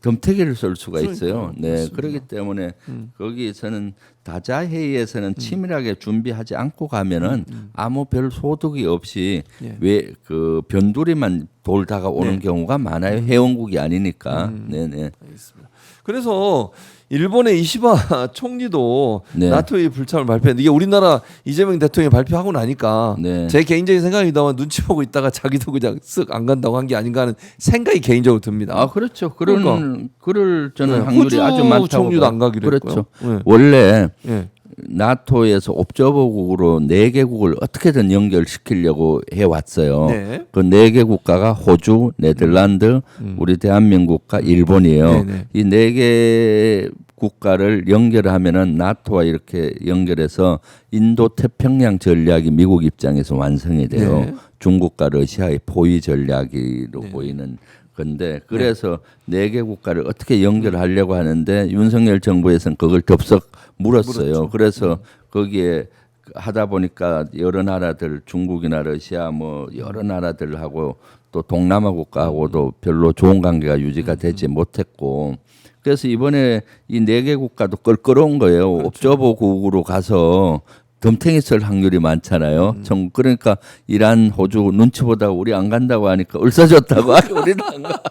덤태기를 쏠 수가 있어요. 그러니까요. 네, 맞습니다. 그렇기 때문에 거기에서는 다자 회의에서는 치밀하게 준비하지 않고 가면은 아무 별 소득이 없이 예. 왜 그 변두리만 돌다가 오는 네. 경우가 많아요. 회원국이 아니니까. 네, 네. 알겠습니다. 그래서 일본의 이시바 총리도 네. 나토의 불참을 발표했는데 이게 우리나라 이재명 대통령이 발표하고 나니까 네. 제 개인적인 생각이다만 눈치 보고 있다가 자기도 그냥 쓱 안 간다고 한 게 아닌가 하는 생각이 개인적으로 듭니다. 아 그렇죠. 그러니까. 그럴 저는 네, 확률이 호주 아주 많다고 총리도 봐요. 안 가기로 그렇죠. 했고요. 네. 원래 예. 나토에서 옵저버국으로 4개국을 어떻게든 연결시키려고 해왔어요. 네. 그 4개 국가가 호주, 네덜란드, 우리 대한민국과 일본이에요. 네네. 이 4개 국가를 연결하면은 나토와 이렇게 연결해서 인도 태평양 전략이 미국 입장에서 완성이 돼요. 네. 중국과 러시아의 포위 전략으로 보이는 건데 그래서 4개 국가를 어떻게 연결하려고 하는데 윤석열 정부에서는 그걸 덥석 물었어요. 그래서 거기에 하다 보니까 여러 나라들 중국이나 러시아 뭐 여러 나라들하고 또 동남아 국가하고도 별로 좋은 관계가 유지가 되지 못했고 그래서 이번에 이 4개 국가도 껄끄러운 거예요. 옵저버국으로 가서 덤탱이 쓸 확률이 많잖아요. 그러니까 이란, 호주 눈치 보다가 우리 안 간다고 하니까 을사줬다고 우리는 안 가.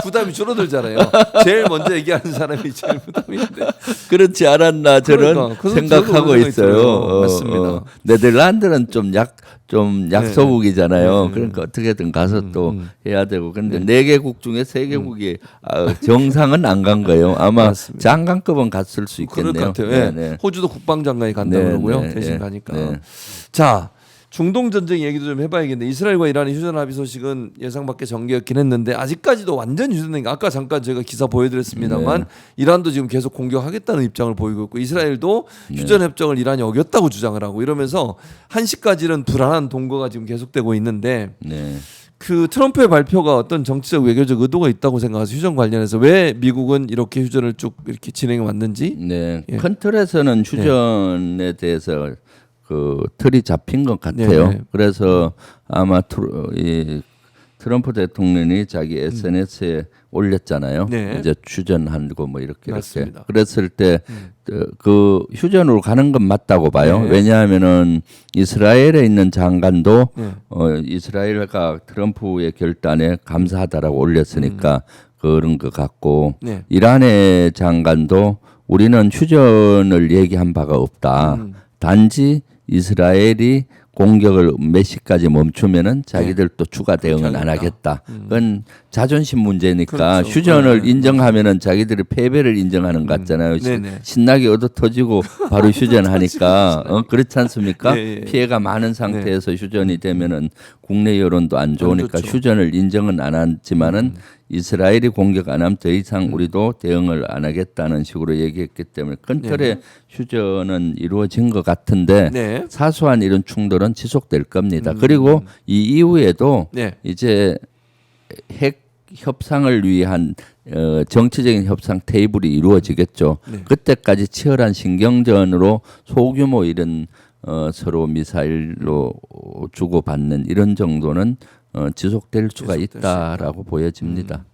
부담이 줄어들잖아요. 제일 먼저 얘기하는 사람이 제일 부담인데. 그렇지 않았나 저는 그러니까, 그래서 생각하고 저도 그런 있어요. 생각이 들어요. 맞습니다. 네덜란드는 좀 약소국이잖아요. 네. 그러니까 어떻게든 가서 또 해야 되고. 근데 네 개국 중에 세 개국이 정상은 안 간 거예요. 아마 맞습니다. 장관급은 갔을 수 그럴 있겠네요. 것 같아요. 예. 호주도 국방장관이 간다 네, 그러고요. 네, 대신 네, 가니까. 네. 자, 중동 전쟁 얘기도 좀 해봐야겠는데 이스라엘과 이란의 휴전 합의 소식은 예상 밖의 전개였긴 했는데 아직까지도 완전 휴전된 게 아까 잠깐 제가 기사 보여드렸습니다만 이란도 지금 계속 공격하겠다는 입장을 보이고 있고 이스라엘도 휴전 협정을 이란이 어겼다고 주장을 하고 이러면서 한시까지는 불안한 동거가 지금 계속되고 있는데 네. 그 트럼프의 발표가 어떤 정치적 외교적 의도가 있다고 생각하세요? 휴전 관련해서 왜 미국은 이렇게 휴전을 쭉 이렇게 진행해 왔는지? 네. 예. 큰 틀에서는 휴전에 대해서 그 틀이 잡힌 것 같아요. 네. 그래서 아마 트럼프 대통령이 자기 SNS에 올렸잖아요. 네. 이제 휴전하고 뭐 이렇게 맞습니다. 그랬을 때 그 휴전으로 가는 건 맞다고 봐요. 네. 왜냐하면은 이스라엘에 있는 장관도 네. 이스라엘과 트럼프의 결단에 감사하다라고 올렸으니까 그런 것 같고 네. 이란의 장관도 우리는 휴전을 얘기한 바가 없다. 단지 이스라엘이 공격을 몇 시까지 멈추면은 자기들도 추가 대응은 안 하겠다. 그건 자존심 문제니까 그렇죠. 휴전을 네. 인정하면은 자기들이 패배를 인정하는 것 같잖아요. 네네. 신나게 얻어 터지고 바로 휴전하니까 그렇지 않습니까? 예, 예. 피해가 많은 상태에서 휴전이 되면은 국내 여론도 안 좋으니까 좋죠. 휴전을 인정은 안 하지만은 이스라엘이 공격 안 하면 더 이상 우리도 대응을 안 하겠다는 식으로 얘기했기 때문에 큰 틀의 휴전은 이루어진 것 같은데 네. 사소한 이런 충돌은 지속될 겁니다. 그리고 이 이후에도 네. 이제 핵 협상을 위한 정치적인 협상 테이블이 이루어지겠죠. 그때까지 치열한 신경전으로 소규모 이런 서로 미사일로 주고받는 이런 정도는 지속될 수가 있다라고 보여집니다.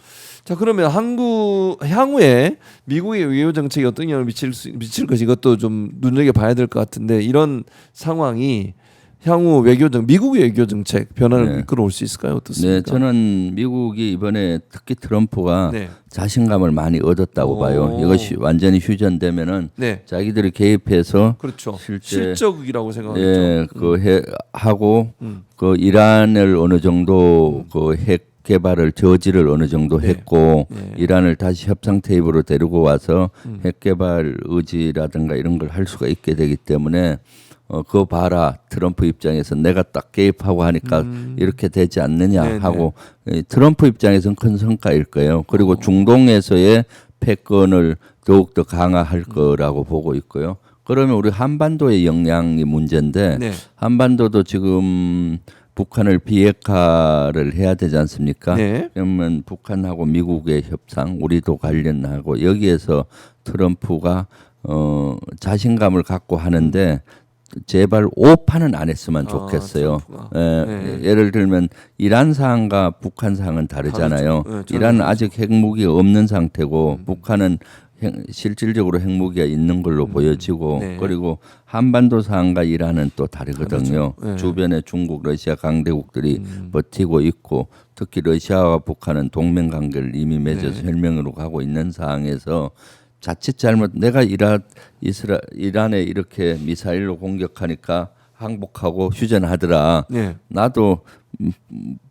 자 그러면 향후에 미국의 외교 정책이 어떤 영향을 미칠 것이 이것도 좀 눈여겨 봐야 될 것 같은데 이런 상황이 향후 미국의 외교 정책 변화를 이끌어올 수 있을까요? 어떻습니까? 네, 저는 미국이 이번에 특히 트럼프가 네. 자신감을 많이 얻었다고 봐요. 이것이 완전히 휴전되면은 네. 자기들이 개입해서 그렇죠. 실제 실적이라고 생각하죠. 예, 하고 그 이란을 어느 정도 그 핵 개발을 저지를 어느 정도 했고 이란을 다시 협상 테이블로 데리고 와서 핵 개발 의지라든가 이런 걸 할 수가 있게 되기 때문에 그거 봐라 트럼프 입장에서 내가 딱 개입하고 하니까 이렇게 되지 않느냐 네네. 하고 트럼프 입장에서는 큰 성과일 거예요. 그리고 중동에서의 패권을 더욱더 강화할 거라고 보고 있고요. 그러면 우리 한반도의 영향이 문제인데 네. 한반도도 지금 북한을 비핵화를 해야 되지 않습니까? 네. 그러면 북한하고 미국의 협상, 우리도 관련하고 여기에서 트럼프가 자신감을 갖고 하는데 제발 오판은 안 했으면 좋겠어요. 예를 들면 이란 사항과 북한 사항은 다르잖아요. 다르죠. 이란은 아직 핵무기가 없는 상태고 북한은 실질적으로 핵무기가 있는 걸로 보여지고 네. 그리고 한반도 상황과 이란은 또 다르거든요. 네. 주변에 중국, 러시아 강대국들이 버티고 있고 특히 러시아와 북한은 동맹 관계를 이미 맺어서 혈맹으로 가고 있는 상황에서 자칫 잘못 내가 이란에 이렇게 미사일로 공격하니까 항복하고 휴전하더라. 네. 나도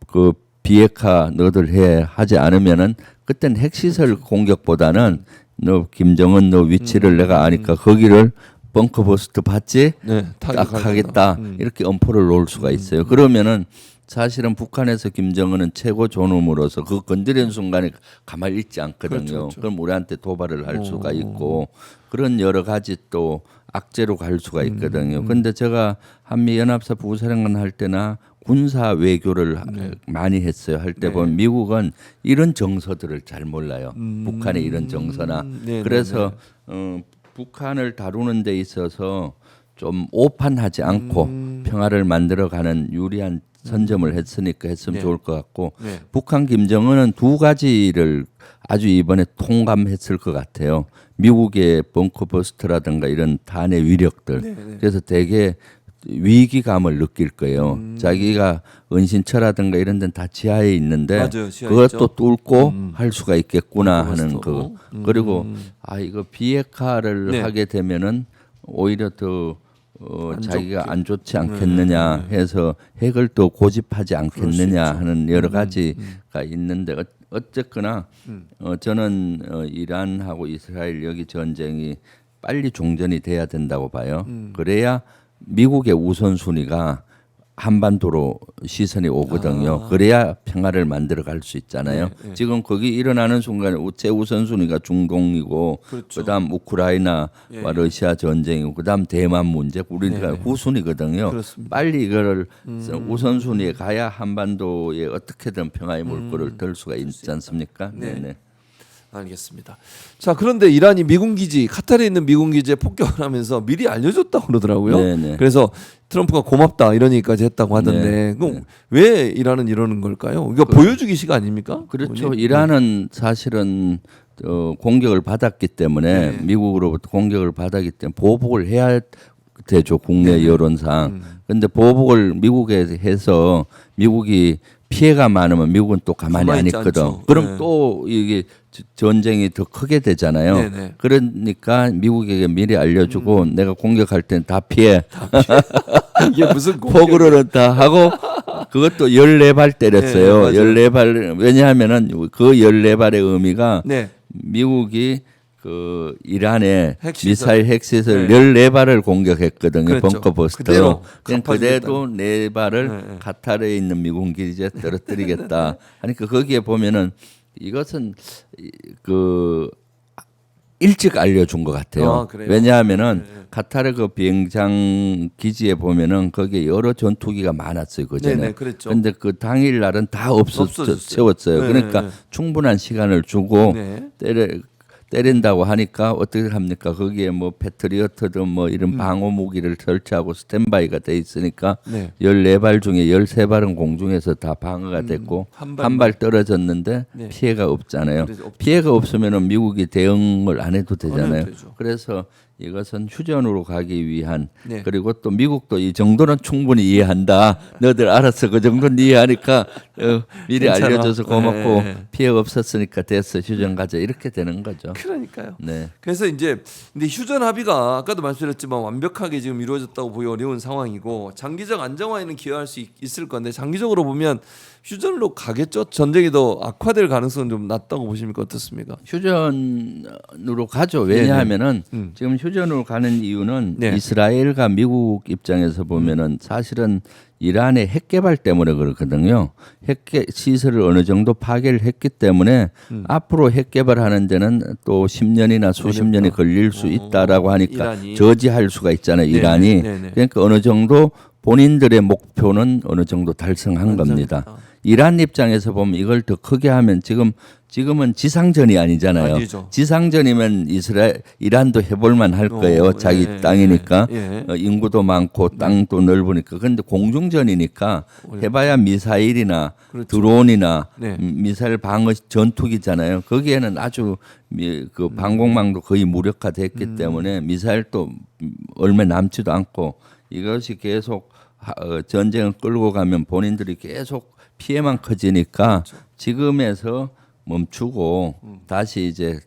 그 비핵화 너들 해 하지 않으면은 그땐 핵시설 공격보다는 너 김정은 너 위치를 내가 아니까 거기를 벙커 버스트 받지 네. 딱 하겠다 이렇게 엄포를 놓을 수가 있어요. 그러면은 사실은 북한에서 김정은은 최고 존엄으로서 그 건드리는 순간에 가만히 있지 않거든요. 그렇죠. 그럼 우리한테 도발을 할 수가 있고 그런 여러 가지 또 악재로 갈 수가 있거든요. 그런데 제가 한미연합사 부사령관 할 때나 군사 외교를 많이 했어요. 할 때 보면 미국은 이런 정서들을 잘 몰라요. 북한의 이런 정서나 그래서 북한을 다루는 데 있어서 좀 오판하지 않고 평화를 만들어가는 유리한 선점을 했으니까 했으면 좋을 것 같고 북한 김정은은 두 가지를 아주 이번에 통감했을 것 같아요. 미국의 벙커버스터라든가 이런 탄의 위력들 네, 네. 그래서 되게 위기감을 느낄 거예요. 자기가 은신처라든가 이런 데는 다 지하에 있는데 맞아요, 지하에 그것도 있죠. 뚫고 할 수가 있겠구나 하는 벙커버스터로. 그 그리고 이거 비핵화를 네. 하게 되면은 오히려 더 안 자기가 좋게. 안 좋지 않겠느냐 해서 핵을 또 고집하지 않겠느냐 하는 여러 가지가 있는데 어쨌거나 저는 이란하고 이스라엘 여기 전쟁이 빨리 종전이 돼야 된다고 봐요. 그래야 미국의 우선순위가 한반도로 시선이 오거든요. 그래야 평화를 만들어 갈 수 있잖아요. 네. 지금 거기 일어나는 순간에 제 우선순위가 중동이고 그렇죠. 그다음 우크라이나와 러시아 전쟁이고 그다음 대만 문제 우리가 후순위거든요. 그렇습니다. 빨리 이거를 우선순위에 가야 한반도에 어떻게든 평화의 물꼬를 들 수가 있지 않습니까? 네네. 알겠습니다. 자, 그런데 이란이 미군 기지, 카타르에 있는 미군 기지에 폭격을 하면서 미리 알려줬다고 그러더라고요. 네네. 그래서 트럼프가 고맙다 이런 얘기까지 했다고 하던데, 네. 그럼 왜 이란은 이러는 걸까요? 이거 보여주기식 아닙니까? 그렇죠. 이란은 사실은 공격을 받았기 때문에 미국으로부터 공격을 받았기 때문에 보복을 해야 되죠. 국내 여론상. 그런데 보복을 미국에 해서 미국이 피해가 많으면 미국은 또 가만히 안 있지 있거든. 않죠. 그럼 네. 또 이게 전쟁이 더 크게 되잖아요. 네네. 그러니까 미국에게 미리 알려주고 내가 공격할 땐 다 피해. 이게 무슨 폭으로는 다 하고 그것도 14발 때렸어요. 네, 맞아요. 14발 왜냐하면은 그 14발의 의미가 네. 미국이 그 이란의 핵시설. 미사일 핵시설 네. 14발을 공격했거든요. 그랬죠. 벙커버스터로. 그대로 그냥 갚아주겠다. 그대로 4발을 카타르에 있는 미군 기지에 떨어뜨리겠다. 하니까 거기에 보면은 이것은 그 일찍 알려준 것 같아요. 그래요? 왜냐하면은 카타르 그 비행장 기지에 보면은 거기에 여러 전투기가 많았어요. 그 전에. 네네, 그랬죠. 근데 그 당일 날은 다 없어졌어요. 채웠어요. 네, 그러니까 네. 충분한 시간을 주고 네. 때린다고 하니까 어떻게 합니까? 거기에 뭐 패트리어트든 뭐 이런 방어 무기를 설치하고 스탠바이가 돼 있으니까 네. 14발 중에 13발은 공중에서 다 방어가 됐고 한 한 발 떨어졌는데 네. 피해가 없잖아요. 그래서 없죠. 피해가 없으면은 미국이 대응을 안 해도 되잖아요. 해도 되죠. 그래서 이것은 휴전으로 가기 위한 네. 그리고 또 미국도 이 정도는 충분히 이해한다. 너들 알았어. 그 정도는 이해하니까 미리 괜찮아. 알려줘서 고맙고 네. 피해 없었으니까 됐어. 휴전 가자. 이렇게 되는 거죠. 그러니까요. 네. 그래서 이제 근데 휴전 합의가 아까도 말씀드렸지만 완벽하게 지금 이루어졌다고 보기 어려운 상황이고 장기적 안정화에는 기여할 수 있을 건데 장기적으로 보면 휴전으로 가겠죠. 전쟁이 더 악화될 가능성은 좀 낮다고 보십니까? 어떻습니까? 휴전으로 가죠. 왜냐하면은 지금 휴전으로 가는 이유는 네. 이스라엘과 미국 입장에서 보면은 사실은 이란의 핵 개발 때문에 그렇거든요. 시설을 어느 정도 파괴를 했기 때문에 앞으로 핵 개발하는 데는 또 10년이나 수십 년이 걸릴 수 있다라고 하니까 이란이. 저지할 수가 있잖아요. 네네, 이란이. 네네. 그러니까 어느 정도 본인들의 목표는 어느 정도 달성한 겁니다. 이란 입장에서 보면 이걸 더 크게 하면 지금은 지상전이 아니잖아요. 아니죠. 지상전이면 이란도 해볼만 할 거예요. 자기 예, 땅이니까 예. 인구도 많고 땅도 넓으니까. 그런데 공중전이니까 해봐야 미사일이나 그렇죠. 드론이나 네. 미사일 방어 전투기잖아요. 거기에는 아주 그 방공망도 거의 무력화됐기 때문에 미사일도 얼마 남지도 않고 이것이 계속 전쟁을 끌고 가면 본인들이 계속 피해만 커지니까 지금에서 멈추고 다시 이제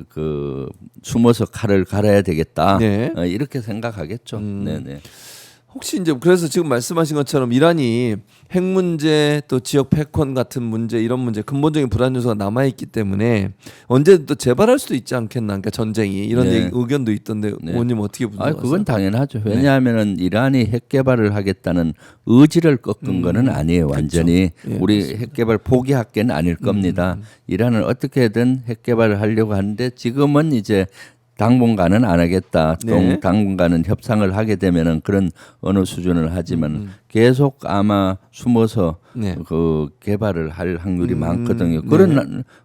그 숨어서 칼을 갈아야 되겠다. 네. 이렇게 생각하겠죠. 네네. 혹시 이제 그래서 지금 말씀하신 것처럼 이란이 핵 문제 또 지역 패권 같은 문제 이런 문제 근본적인 불안 요소가 남아 있기 때문에 언제든 또 재발할 수도 있지 않겠나. 그러니까 전쟁이 이런 네. 얘기, 의견도 있던데 의원님 어떻게 분석하세요? 그건 당연하죠. 왜냐하면은 이란이 핵 개발을 하겠다는 의지를 꺾은 거는 아니에요. 완전히 예, 우리 핵 개발 포기할 게 아닐 겁니다. 이란은 어떻게든 핵 개발을 하려고 하는데 지금은 이제 당분간은 안 하겠다. 네. 당분간은 협상을 하게 되면은 그런 어느 수준을 하지만 계속 아마 숨어서 네. 그 개발을 할 확률이 많거든요.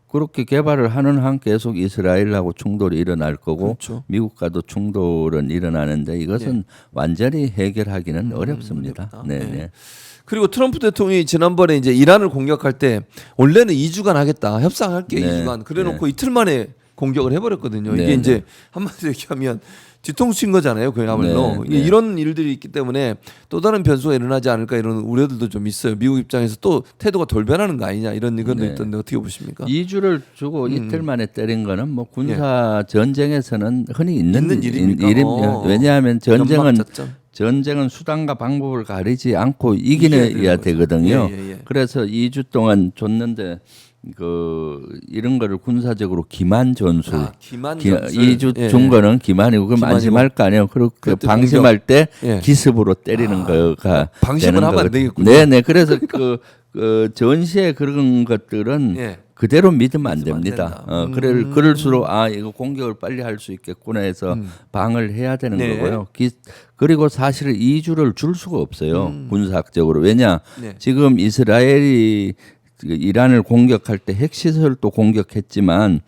그렇게 개발을 하는 한 계속 이스라엘하고 충돌이 일어날 거고 그렇죠. 미국과도 충돌은 일어나는데 이것은 완전히 해결하기는 어렵습니다. 어렵다. 네, 네. 네. 그리고 트럼프 대통령이 지난번에 이제 이란을 공격할 때 원래는 2주간 하겠다 협상할게 네. 2주간 그래놓고 이틀 만에 공격을 해버렸거든요. 이게 네, 이제 한마디로 얘기하면 뒤통수 친 거잖아요. 그야말로. 네, 네. 이런 일들이 있기 때문에 또 다른 변수가 일어나지 않을까 이런 우려들도 좀 있어요. 미국 입장에서 또 태도가 덜 변하는 거 아니냐 이런 의견도 네. 있던데 어떻게 보십니까? 2주를 주고 이틀 만에 때린 거는 뭐 군사 전쟁에서는 흔히 있는 일입니까? 일입니다. 왜냐하면 전쟁은 연막작전. 수단과 방법을 가리지 않고 이겨내야 되거든요. 예. 그래서 2주 동안 줬는데 이런 거를 군사적으로 기만 전술. 기만 전술. 2주 준 거는 기만이고 그럼 기만이고. 안심할 거 아니에요. 그리고 그 그때 방심할 때 예. 기습으로 때리는 거가 방심을 되는 하면 안 거거든요. 되겠군요. 네네. 그래서 그 전시에 그런 것들은 예. 그대로 믿으면 안 믿으면 안 됩니다. 된다. 그럴수록 이거 공격을 빨리 할 수 있겠구나 해서 방을 해야 되는 네. 거고요. 그리고 사실은 2주를 줄 수가 없어요. 군사학적으로. 왜냐? 네. 지금 이스라엘이 이란을 공격할 때 핵시설도 공격했지만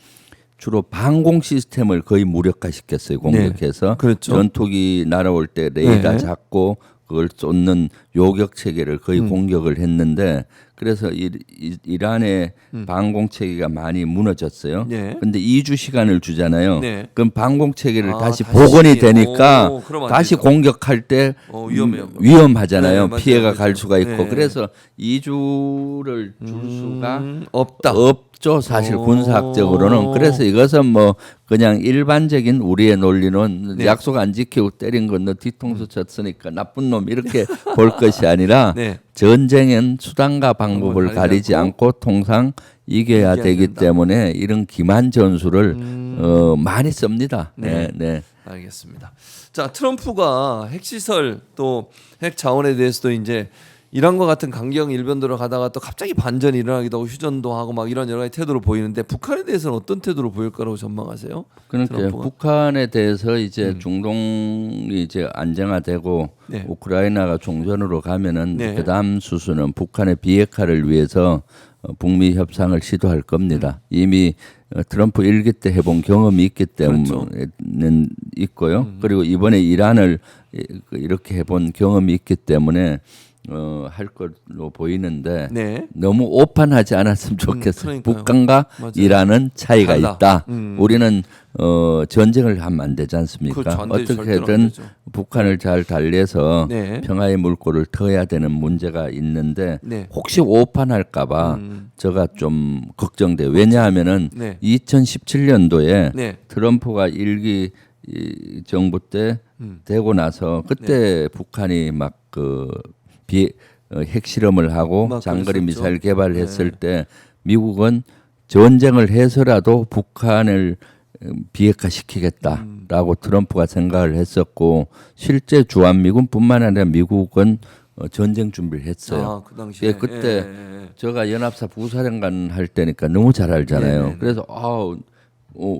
주로 방공 시스템을 거의 무력화시켰어요. 공격해서. 네. 그렇죠. 전투기 날아올 때 레이더 네. 잡고 그걸 쏟는 요격 체계를 거의 공격을 했는데 그래서 이란의 방공 체계가 많이 무너졌어요. 네. 근데 2주 시간을 주잖아요. 네. 그럼 방공 체계를 다시 다시. 복원이 되니까 그럼 안 다시 되죠. 공격할 때 위험해요. 위험하잖아요. 네, 맞아요, 피해가 맞아요. 갈 수가 있고 네. 그래서 2주를 줄 수가 없다. 없죠. 사실 군사학적으로는. 그래서 이것은 뭐 그냥 일반적인 우리의 논리는 네. 약속 안 지키고 때린 건 너 뒤통수 쳤으니까 나쁜 놈 이렇게 볼 것이 아니라 네. 전쟁은 수단과 방법을 가리지 가리지 않고 않고 통상 이겨야 이겨야 되기 된다. 때문에 이런 기만 전술을 많이 씁니다. 네. 네. 알겠습니다. 자, 트럼프가 핵시설 또 핵 자원에 대해서도 이제 이란과 같은 강경 일변도로 가다가 또 갑자기 반전이 일어나기도 하고 휴전도 하고 막 이런 여러 가지 태도를 보이는데 북한에 대해서는 어떤 태도를 보일 거라고 전망하세요? 그러니까 트럼프가? 북한에 대해서 이제 중동이 이제 안정화되고 네. 우크라이나가 종전으로 가면은 네. 그다음 수순은 북한의 비핵화를 위해서 북미 협상을 시도할 겁니다. 이미 트럼프 1기 때 해본 경험이 있기 그렇죠. 때문에는 있고요. 그리고 이번에 이란을 이렇게 해본 경험이 있기 때문에 할 걸로 보이는데 네. 너무 오판하지 않았으면 좋겠어요. 그러니까요. 북한과 맞아요. 이란은 차이가 달라. 있다. 우리는 전쟁을 하면 안 되지 않습니까? 그렇죠. 안 되죠. 절대로 안 어떻게든 되죠. 북한을 잘 달래서 네. 평화의 물꼬를 터야 되는 문제가 있는데 네. 혹시 오판할까봐 제가 좀 걱정돼요. 왜냐하면은 네. 2017년도에 네. 트럼프가 일기 정부 때 되고 나서 그때 북한이 막 핵실험을 하고 막 장거리 그랬었죠. 미사일 개발했을 때 미국은 전쟁을 해서라도 북한을 비핵화시키겠다라고 트럼프가 생각을 했었고 실제 주한미군뿐만 아니라 미국은 전쟁 준비를 했어요. 그 당시에 예, 그때 예. 제가 연합사 부사령관 할 때니까 너무 잘 알잖아요. 네네네. 그래서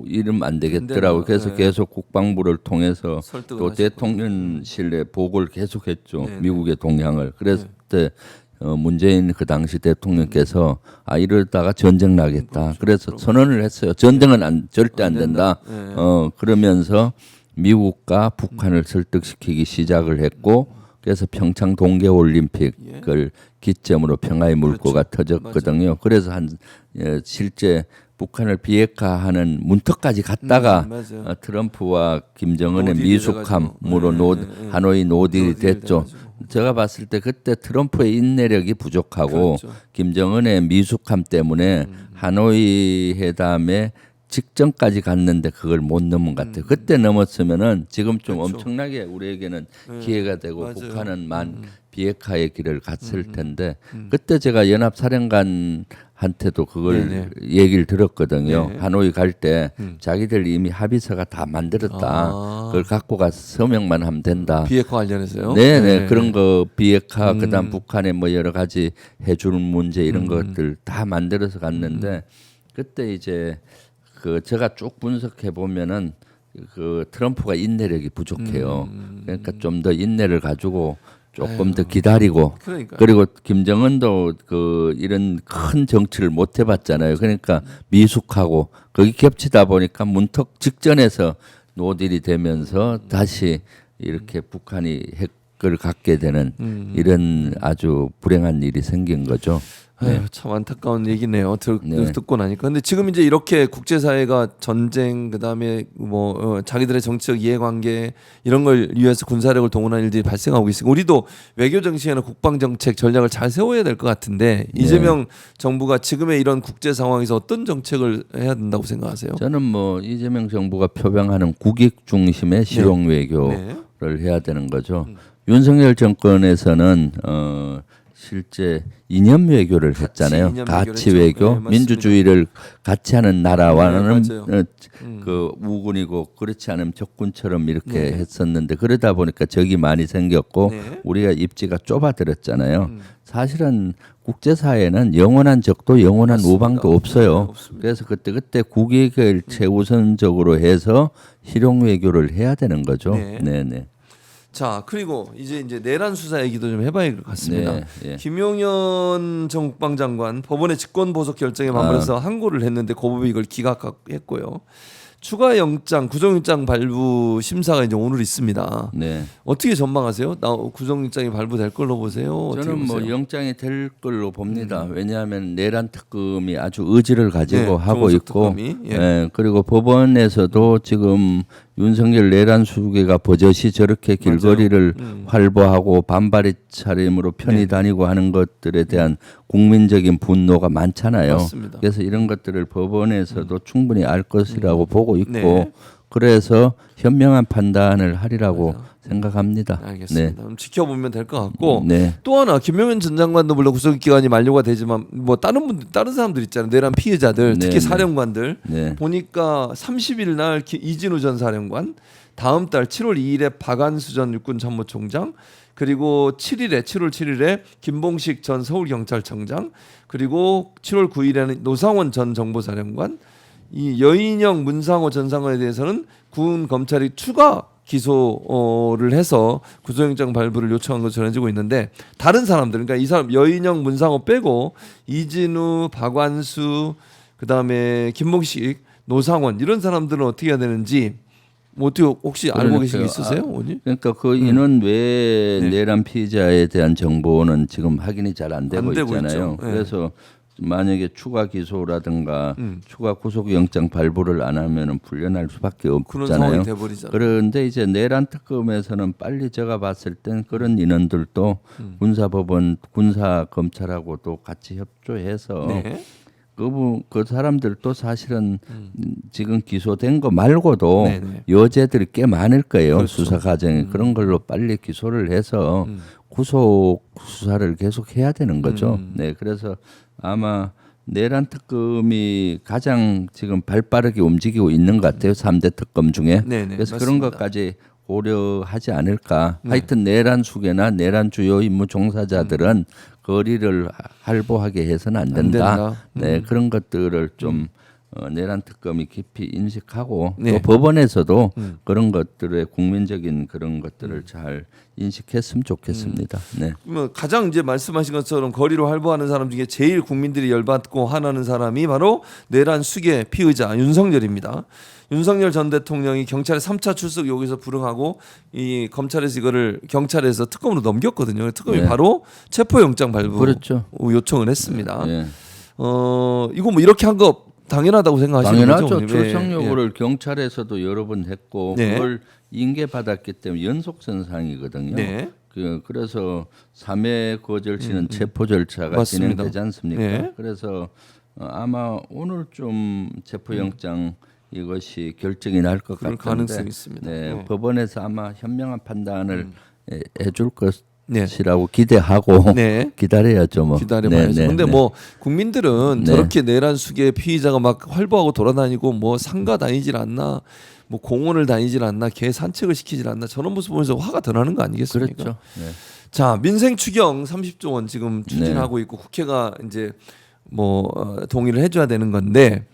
이러면 안 되겠더라고. 그래서 네. 계속 국방부를 통해서 설득을 또 하셨군요. 대통령실에 보고를 계속했죠. 네네. 미국의 동향을. 그래서 그때 문재인 그 당시 대통령께서 이러다가 전쟁 나겠다. 그래서 선언을 했어요. 전쟁은 절대 안 된다. 네. 그러면서 미국과 북한을 설득시키기 시작을 했고 그래서 평창 동계올림픽을 기점으로 평화의 물꼬가 터졌거든요. 그래서 실제 북한을 비핵화하는 문턱까지 갔다가 맞아요. 트럼프와 김정은의 노딜이 미숙함으로 하노이 노딜이 됐죠. 제가 봤을 때 그때 트럼프의 인내력이 부족하고 그렇죠. 김정은의 미숙함 때문에 하노이 회담에 직전까지 갔는데 그걸 못 넘은 것 같아요. 그때 넘었으면은 지금 좀 그렇죠. 엄청나게 우리에게는 기회가 되고 맞아요. 북한은 비핵화의 길을 갔을 텐데 그때 제가 연합사령관한테도 그걸 네네. 얘기를 들었거든요. 네. 하노이 갈 때 자기들 이미 합의서가 다 만들었다. 그걸 갖고 가서 서명만 하면 된다. 비핵화 관련해서요. 네네 그런 거 비핵화 그다음 북한에 뭐 여러 가지 해줄 문제 이런 것들 다 만들어서 갔는데 그때 이제 제가 쭉 분석해 보면은 트럼프가 인내력이 부족해요. 그러니까 좀 더 인내를 가지고 조금 더 기다리고 그러니까요. 그리고 김정은도 이런 큰 정치를 못 해봤잖아요. 그러니까 미숙하고 거기 겹치다 보니까 문턱 직전에서 노딜이 되면서 다시 이렇게 북한이 핵 걸 갖게 되는 이런 아주 불행한 일이 생긴 거죠. 아유, 참 안타까운 얘기네요. 네. 듣고 나니까. 근데 지금 이제 이렇게 국제사회가 전쟁 그다음에 뭐 자기들의 정치적 이해관계 이런 걸 위해서 군사력을 동원하는 일들이 발생하고 있으니까 우리도 외교 정책이나 국방 정책 전략을 잘 세워야 될 것 같은데 이재명 정부가 지금의 이런 국제 상황에서 어떤 정책을 해야 된다고 생각하세요? 저는 뭐 이재명 정부가 표방하는 국익 중심의 실용 외교를 해야 되는 거죠. 윤석열 정권에서는 실제 이념 외교를 했잖아요. 이념 가치 외교를 외교, 했죠. 네, 민주주의를 같이 하는 나라와는 네, 맞아요. 그 우군이고 그렇지 않으면 적군처럼 이렇게 했었는데 그러다 보니까 적이 많이 생겼고 네. 우리가 입지가 좁아들었잖아요. 사실은 국제사회는 영원한 적도 영원한 맞습니다. 우방도 없어요. 네, 없습니다. 그래서 그때 국익을 최우선적으로 해서 실용 외교를 해야 되는 거죠. 네. 네, 네. 자 그리고 이제 내란 수사 얘기도 좀 해봐야 할 것 같습니다. 네, 예. 김용현 전 국방장관 법원의 직권 보석 결정에 맞물려서 항고를 했는데 고법이 이걸 기각했고요. 추가 영장, 구속영장 발부 심사가 이제 오늘 있습니다. 네. 어떻게 전망하세요? 구속영장이 발부될 걸로 보세요? 어떻게 저는 뭐 보세요? 영장이 될 걸로 봅니다. 왜냐하면 내란 특검이 아주 의지를 가지고 네, 하고 조은석 있고, 특검이, 예. 예, 그리고 법원에서도 지금 윤석열 내란 수계가 버젓이 저렇게 길거리를 활보하고 반발의 차림으로 편히 네. 다니고 하는 것들에 대한 국민적인 분노가 많잖아요. 맞습니다. 그래서 이런 것들을 법원에서도 충분히 알 것이라고 보고 있고, 네. 그래서 현명한 판단을 하리라고 생각합니다. 알겠습니다. 그럼 지켜보면 될 것 같고 네. 또 하나 김용현 전 장관도 물론 구속 기간이 만료가 되지만 뭐 다른 사람들 있잖아요. 내란 피해자들 특히 네, 사령관들 네. 보니까 30일 날 이진우 전 사령관 다음 달 7월 2일에 박안수 전 육군참모총장 그리고 7월 7일에 김봉식 전 서울경찰청장 그리고 7월 9일에는 노상원 전 정보사령관 이 여인영 문상호 전 상관에 대해서는 군 검찰이 추가 기소를 해서 구속영장 발부를 요청한 것으로 전해지고 있는데 다른 사람들 그러니까 이 사람 여인영 문상호 빼고 이진우 박완수 그다음에 김봉식 노상원 이런 사람들은 어떻게 해야 되는지 뭐 어떻게 혹시 알고 계신 게 있으세요? 어디? 그러니까 그 인원 외에 네. 내란 피해자에 대한 정보는 지금 확인이 잘 안 되고 안 되고 있잖아요. 있죠. 네. 그래서 만약에 추가 기소라든가 추가 구속영장 발부를 안 하면은 풀려날 수밖에 그런 상황이 없잖아요. 돼버리잖아요. 그런데 이제 내란 특검에서는 빨리 제가 봤을 땐 그런 인원들도 군사법원, 군사 검찰하고도 같이 협조해서 네. 그 사람들도 사실은 지금 기소된 거 말고도 네네. 여죄들이 꽤 많을 거예요. 그렇죠. 수사 과정에 그런 걸로 빨리 기소를 해서 구속 수사를 계속 해야 되는 거죠. 네, 그래서 아마 내란 특검이 가장 지금 발빠르게 움직이고 있는 것 같아요. 3대 특검 중에. 네네, 그래서 맞습니다. 그런 것까지 고려하지 않을까. 하여튼 내란 수계나 내란 주요 임무 종사자들은 거리를 활보하게 해서는 안 된다. 네, 그런 것들을 좀 내란 특검이 깊이 인식하고 네. 또 법원에서도 그런 것들의 국민적인 그런 것들을 잘 인식했으면 좋겠습니다. 네. 그러면 가장 이제 말씀하신 것처럼 거리로 활보하는 사람 중에 제일 국민들이 열받고 화나는 사람이 바로 내란 수계 피의자 윤석열입니다. 윤석열 전 대통령이 경찰에 3차 출석 여기서 불응하고 이 검찰에서 이거를 경찰에서 특검으로 넘겼거든요. 특검이 네. 바로 체포영장 발부 그렇죠. 요청을 했습니다. 네. 이거 뭐 이렇게 한 거 당연하다고 생각하시는 거죠? 당연하죠. 어머님? 출석 예, 요구를 경찰에서도 여러 번 했고 네. 그걸 인계받았기 때문에 연속선상이거든요. 네. 그래서 3회 거절 시는 체포 절차가 맞습니다. 진행되지 않습니까? 네. 그래서 아마 오늘쯤 체포영장 이것이 결정이 날 것 그럴 같은데 가능성이 있습니다. 네, 네. 법원에서 아마 현명한 판단을 해줄 네. 것이라고 기대하고 네. 기다려야죠. 뭐. 기다려봐야죠. 네, 근데 네. 뭐 국민들은 네. 저렇게 내란 수계 피의자가 막 활보하고 돌아다니고 뭐 상가 다니질 않나, 뭐 공원을 다니질 않나, 개 산책을 시키질 않나 저런 모습 보면서 화가 더 나는 거 아니겠습니까? 그렇죠. 네. 자 민생 추경 30조 원 지금 추진하고 있고 국회가 이제 뭐 동의를 해줘야 되는 건데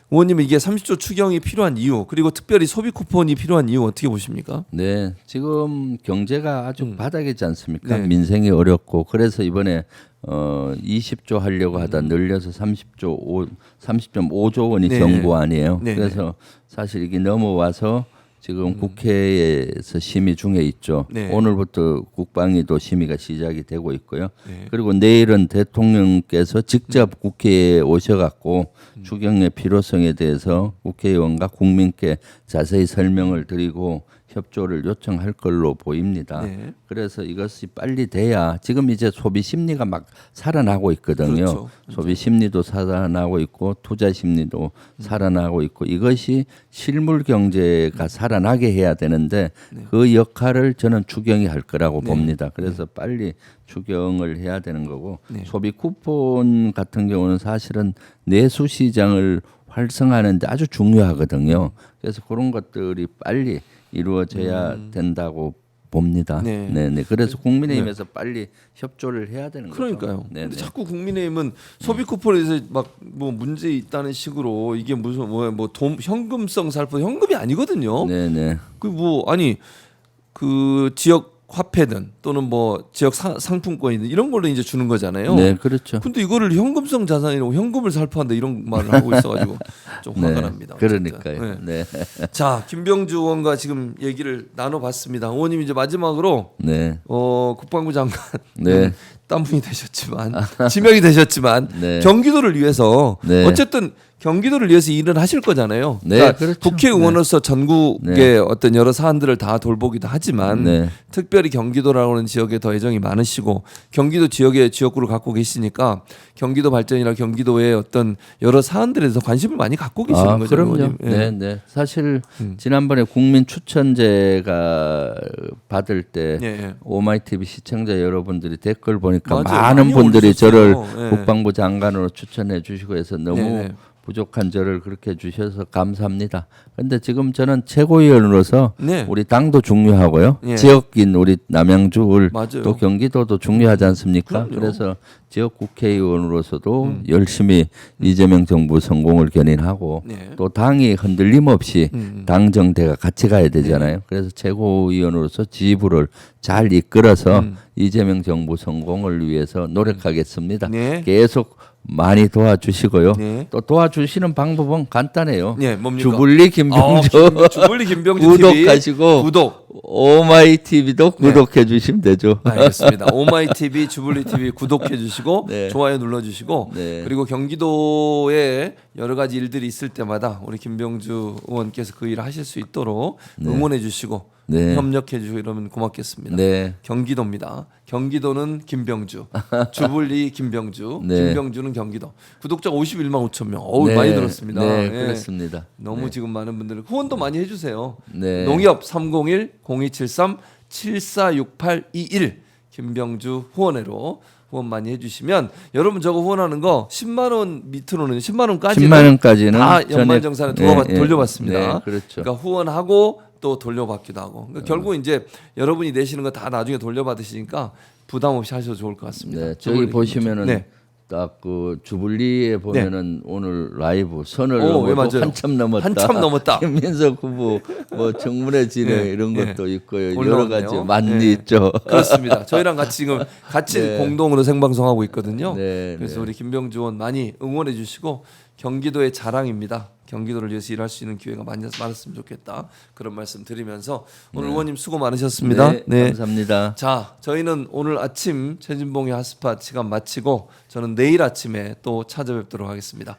의원님 이게 30조 추경이 필요한 이유 그리고 특별히 소비 쿠폰이 필요한 이유 어떻게 보십니까? 네, 지금 경제가 아주 바닥이지 않습니까? 네. 민생이 어렵고 그래서 이번에 20조 하려고 하다 늘려서 30.5조 원이 네. 정부안이에요. 네. 그래서 사실 이게 넘어와서 지금 국회에서 심의 중에 있죠. 네. 오늘부터 국방위도 심의가 시작이 되고 있고요. 네. 그리고 내일은 대통령께서 직접 국회에 오셔갖고 추경의 필요성에 대해서 국회의원과 국민께 자세히 설명을 드리고 협조를 요청할 걸로 보입니다. 네. 그래서 이것이 빨리 돼야 지금 이제 소비 심리가 막 살아나고 있거든요. 그렇죠. 소비 심리도 살아나고 있고 투자 심리도 살아나고 있고 이것이 실물 경제가 살아나게 해야 되는데 그 역할을 저는 추경이 할 거라고 봅니다. 그래서 빨리 추경을 해야 되는 거고 소비 쿠폰 같은 경우는 사실은 내수 시장을 활성화하는데 아주 중요하거든요. 그래서 그런 것들이 빨리 이루어져야 된다고 봅니다. 네. 네. 그래서 국민의힘에서 빨리 협조를 해야 되는 거죠. 그러니까요. 네. 근데 자꾸 국민의힘은 소비 쿠폰에 대해서 막 뭐 문제 있다는 식으로 이게 무슨 현금성 살포 현금이 아니거든요. 네. 그 뭐 아니 그 지역 화폐든 또는 뭐 지역 상품권이든 이런 걸로 이제 주는 거잖아요. 네, 그렇죠. 근데 이거를 현금성 자산이라고 현금을 살포한다 이런 말을 하고 있어가지고 좀 화가 납니다. 어쨌든. 그러니까요. 네. 자, 김병주 의원과 지금 얘기를 나눠봤습니다. 의원님 이제 마지막으로 네. 국방부 장관 네. 딴분이 되셨지만 지명이 되셨지만 네. 경기도를 위해서 네. 어쨌든 경기도를 위해서 일을 하실 거잖아요. 네, 그러니까 그렇죠. 국회의원으로서 전국의 네. 어떤 여러 사안들을 다 돌보기도 하지만 네. 특별히 경기도라고 하는 지역에 더 애정이 많으시고 경기도 지역의 지역구를 갖고 계시니까 경기도 발전이나 경기도의 어떤 여러 사안들에 대해서 관심을 많이 갖고 계시는 거죠. 그럼요. 의원님. 예. 네. 사실 지난번에 국민 추천제가 받을 때 예. 오마이TV 시청자 여러분들이 댓글 보니까 맞아요. 많은 많이 분들이 저를 올리셨어요. 예. 국방부 장관으로 추천해 주시고 해서 너무 네네. 부족한 저를 그렇게 해주셔서 감사합니다. 그런데 지금 저는 최고위원으로서 네. 우리 당도 중요하고요. 예. 지역인 우리 남양주 맞아요. 또 경기도도 중요하지 않습니까? 그럼요. 그래서 지역 국회의원으로서도 열심히 이재명 정부 성공을 견인하고 네. 또 당이 흔들림 없이 당정대가 같이 가야 되잖아요. 그래서 최고위원으로서 지휘부를 잘 이끌어서 이재명 정부 성공을 위해서 노력하겠습니다. 네. 계속 많이 도와주시고요. 네. 또 도와주시는 방법은 간단해요. 네, 뭡니까? 주불리 김병주 주불리 김병주 구독하시고 TV 구독. 오마이 TV도 구독해 주시면 되죠. 알겠습니다. 오마이 TV, 주불리 TV 구독해 주시고 네. 좋아요 눌러 주시고 네. 그리고 경기도에 여러 가지 일들이 있을 때마다 우리 김병주 의원께서 그 일을 하실 수 있도록 응원해 주시고 네. 협력해 주시고 이러면 고맙겠습니다. 네. 경기도입니다. 경기도는 김병주, 주불리 김병주, 네. 김병주는 경기도. 구독자 51만 5천 명. 어우 네. 많이 들었습니다. 네, 예. 그렇습니다. 너무 지금 많은 분들 후원도 많이 해주세요. 네. 농협 301-0273-746821 김병주 후원회로 후원 많이 해주시면 여러분 저거 후원하는 거 10만 원 밑으로는 10만 원까지는 10만 원까지는 다 전액- 연말정산에 돌려받습니다. 네, 그렇죠. 그러니까 후원하고 또 돌려받기도 하고 그러니까 결국 이제 여러분이 내시는 거 다 나중에 돌려받으시니까 부담 없이 하셔도 좋을 것 같습니다. 네, 저기 보시면은 네. 딱 그 주불리에 보면은 오늘 라이브 선을 오, 예, 넘어도 맞아요. 한참 넘었다. 한참 넘었다. 김민석 후보 뭐 정문의 진해 네, 이런 네. 것도 있고요. 여러 올라왔네요. 가지 많이 네. 있죠. 그렇습니다. 저희랑 같이 지금 같이 네. 공동으로 생방송하고 있거든요. 네, 그래서 네. 우리 김병주 의원 많이 응원해 주시고 경기도의 자랑입니다. 경기도를 위해서 일할 수 있는 기회가 많았으면 좋겠다. 그런 말씀 드리면서 오늘 의원님 수고 많으셨습니다. 네, 감사합니다. 자, 저희는 오늘 아침 최진봉의 핫스팟 시간 마치고 저는 내일 아침에 또 찾아뵙도록 하겠습니다.